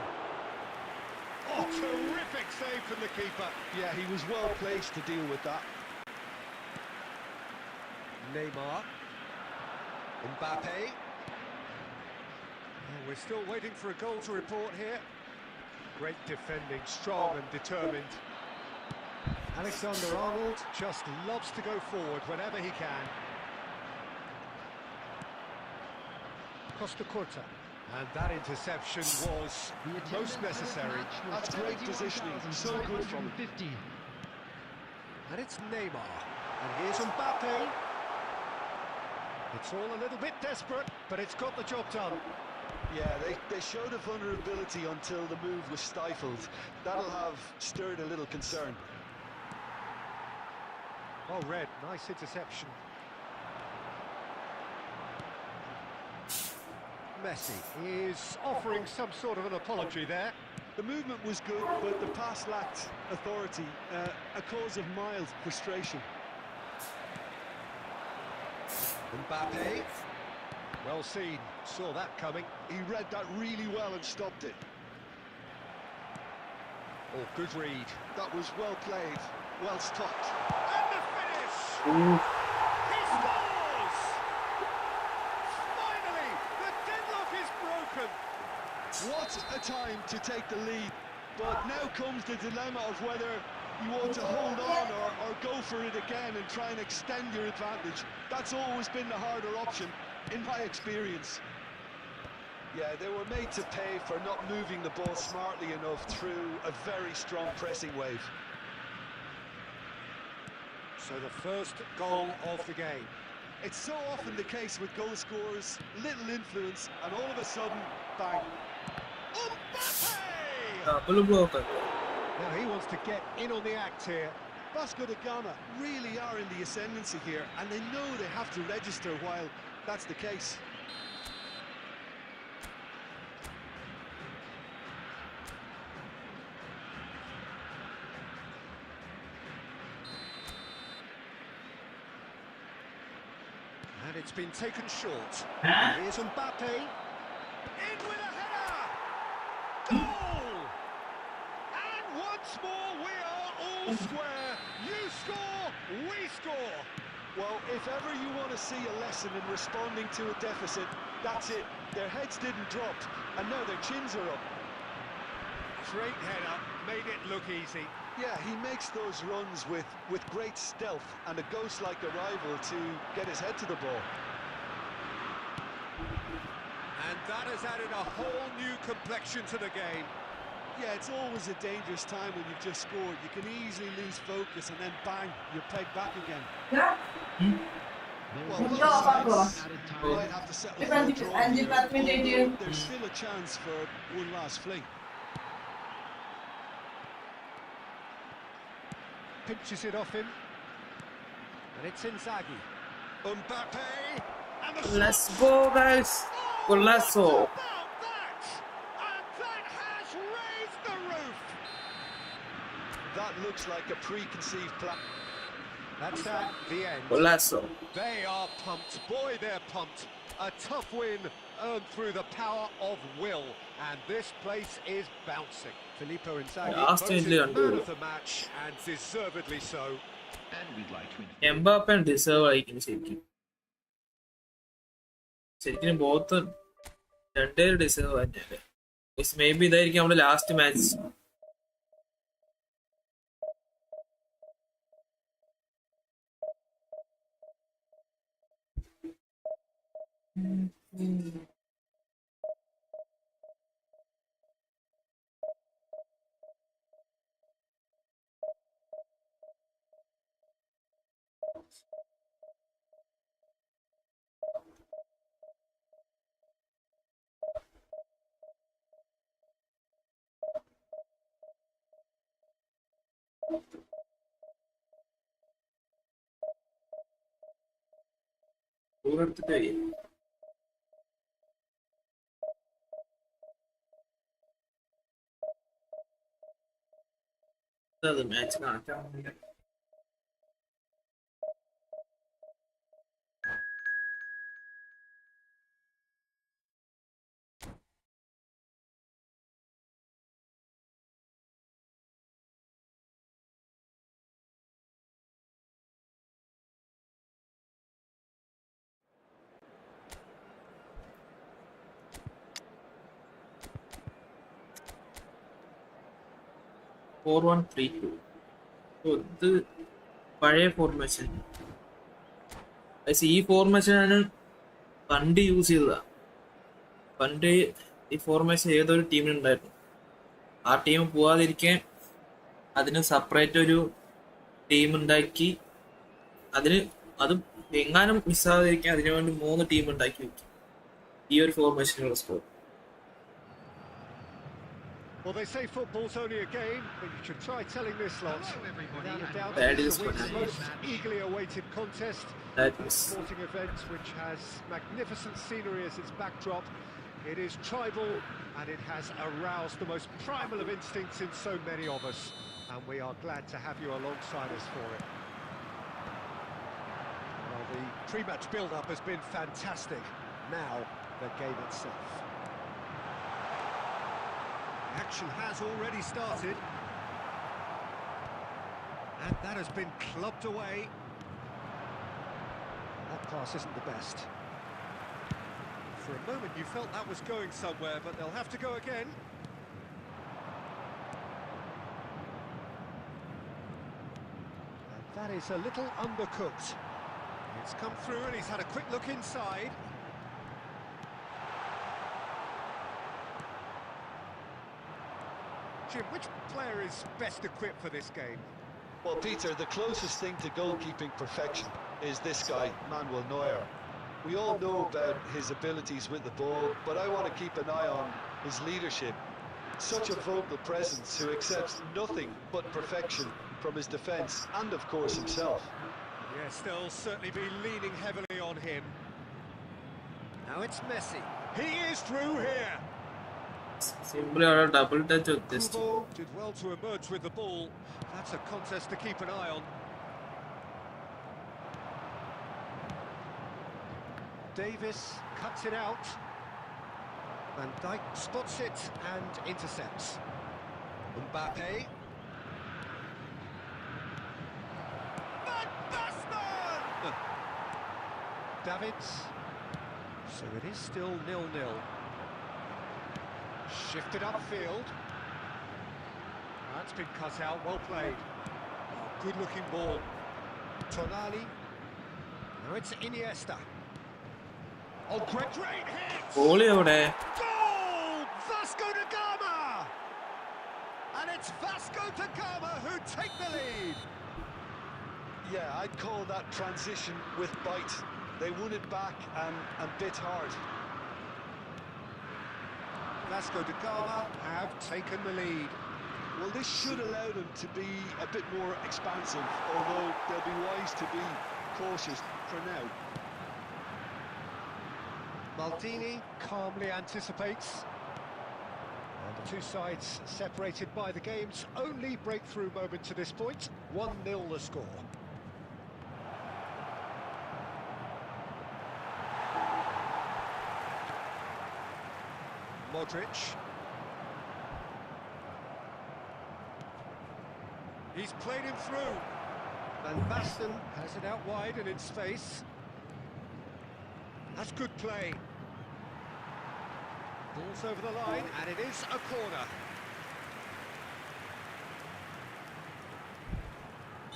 Oh, terrific save from the keeper. Yeah, he was well placed to deal with that. Neymar. Mbappe. Oh, we're still waiting for a goal to report here. Great defending, strong and determined. Alexander-Arnold just loves to go forward whenever he can. Costa Curta. And that interception was most necessary. That's great positioning, so good from him. 50. And it's Neymar. And here's Mbappe. It's all a little bit desperate, but it's got the job done. Yeah, they showed a vulnerability until the move was stifled. That'll have stirred a little concern. Well read, nice interception. Messi is offering some sort of an apology there. The movement was good, but the pass lacked authority, a cause of mild frustration. Mbappe. Well seen, saw that coming. He read that really well and stopped it. Oh, good read. That was well played, well stopped. And the finish! He scores! Finally, the deadlock is broken. What a time to take the lead. But now comes the dilemma of whether you want to hold on or go for it again and try and extend your advantage. That's always been the harder option, in my experience. Yeah, they were made to pay for not moving the ball smartly enough through a very strong pressing wave. So the first goal of the game. It's so often the case with goal scorers, little influence, and all of a sudden, bang. Mbappe! Double block. Now he wants to get in on the act here. Vasco da Gama really are in the ascendancy here, and they know they have to register while that's the case. And it's been taken short. Here's Mbappe. In with a header! Goal! And once more we are all square. You score, we score. Well, if ever you want to see a lesson in responding to a deficit, that's it. Their heads didn't drop, and now their chins are up. Great header, made it look easy. Yeah, he makes those runs with great stealth and a ghost-like arrival to get his head to the ball. And that has added a whole new complexion to the game. Yeah, it's always a dangerous time when you've just scored. You can easily lose focus and then bang, you're pegged back again. Well, Added time. might have to settle for a draw here, although there's still a chance for one last fling. Pinches it off him. And it's Inzaghi. Mbappe. And the Let's go guys. Golazo. about that! And that has raised the roof! That looks like a preconceived plan. That's at the end. Golazo. They are pumped. Boy, they're pumped. A tough win earned through the power of will. And this place is bouncing. Filippo Inzaghi voted man of the match, and deservedly so. And we'd like to inform Mbappe deserve ആയിരിക്കും ശരിക്കും both രണ്ടുപേരും deserve തന്നെയല്ലേ. May be ഇതായിരിക്കും നമ്മുടെ last match. എടുത്തിട്ട് അത് match കണക്കാവുന്നില്ല. Four 1-3-2. ഇത് പഴയ ഫോർമേഷൻ. ഈ ഫോർമേഷനാണ് പണ്ട് യൂസ് ചെയ്തതാ. പണ്ട് ഈ ഫോർമേഷൻ ഏതൊരു ടീമിനുണ്ടായിരുന്നു. ആ ടീം പോവാതിരിക്കാൻ അതിന് സെപ്പറേറ്റ് ഒരു ടീം ഉണ്ടാക്കി, അതിന് അത് എങ്ങാനും മിസ്സാകാതിരിക്കാൻ അതിനു വേണ്ടി 3 ടീം ഉണ്ടാക്കി വെക്കും. ഈ ഒരു ഫോർമേഷനുള്ള score. Well, they say football's only a game, but you should try telling this lot. Without a doubt, That it's is the week's what I most eagerly awaited contest. That A is. sporting event which has magnificent scenery as its backdrop. It is tribal, and it has aroused the most primal of instincts in so many of us. And we are glad to have you alongside us for it. Well, the pre-match build-up has been fantastic. Now, the game itself. Action has already started. And that has been clubbed away. That pass isn't the best. For a moment you felt that was going somewhere, but they'll have to go again. And that is a little undercooked. It's come through and he's had a quick look inside. Jim, which player is best equipped for this game? Well, Peter, the closest thing to goalkeeping perfection is this guy, Manuel Neuer. We all know about his abilities with the ball, but I want to keep an eye on his leadership. Such a vocal presence who accepts nothing but perfection from his defence and, of course, himself. Yes, they'll certainly be leaning heavily on him. Now it's Messi. He is through here. Simply a double touch of this. Kubo did well to emerge with the ball. That's a contest to keep an eye on. Davis cuts it out. Van Dijk spots it and intercepts. Mbappe. Van Basten! Davids. So it is still 0-0. Shifted upfield. That's been cut out, well played. Oh, good-looking ball. Tonali. Now it's Iniesta. Oh, great hit! Goal there. Goal! Vasco da Gama! And it's Vasco da Gama who take the lead. Yeah, I'd call that transition with bite. They won it back and bit hard. Vasco da Gama have taken the lead. Well, this should allow them to be a bit more expansive, although they'll be wise to be cautious for now. Maldini calmly anticipates. And the two sides separated by the game's only breakthrough moment to this point. 1-0 the score. Modric. He's played him through. And Baston has it out wide and in space. That's good play. Ball's over the line, and it is a corner.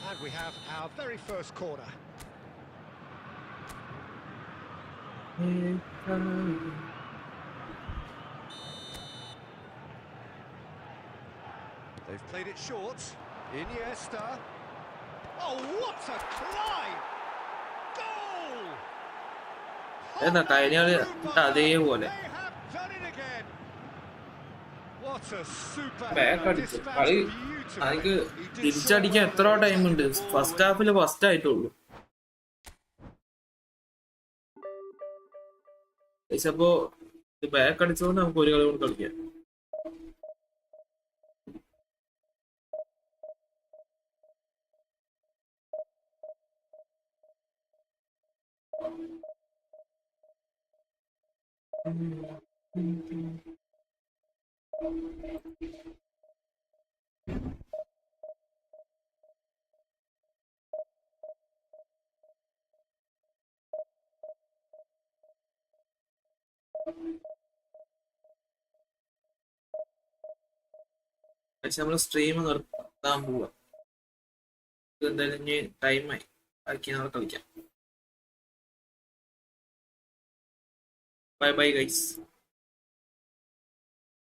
And we have our very first corner. They've played it short. Iniesta. Oh, what a climb! Goal! എന്താ കഴിഞ്ഞ കളി അതേപോലെ They have done it again. What a super back header, അടിച്ചു dispatched കളി beautifully. എനിക്ക് He did so തിരിച്ചടിക്കാൻ well എത്ര there, time ഉണ്ട് taking the ball first Hafil first ആയിട്ടുള്ളൂ അപ്പോ ബാക്ക് അടിച്ചതുകൊണ്ട് നമുക്ക് ഒരു കളി കൊണ്ട് കളിക്കാം പക്ഷെ നമ്മള് സ്ട്രീം നിർത്താൻ പോവാ എന്തായാലും ഇനി ടൈമായി ബാക്കി നാളെ കളിക്കാം ബൈ ബൈ ഗൈസ്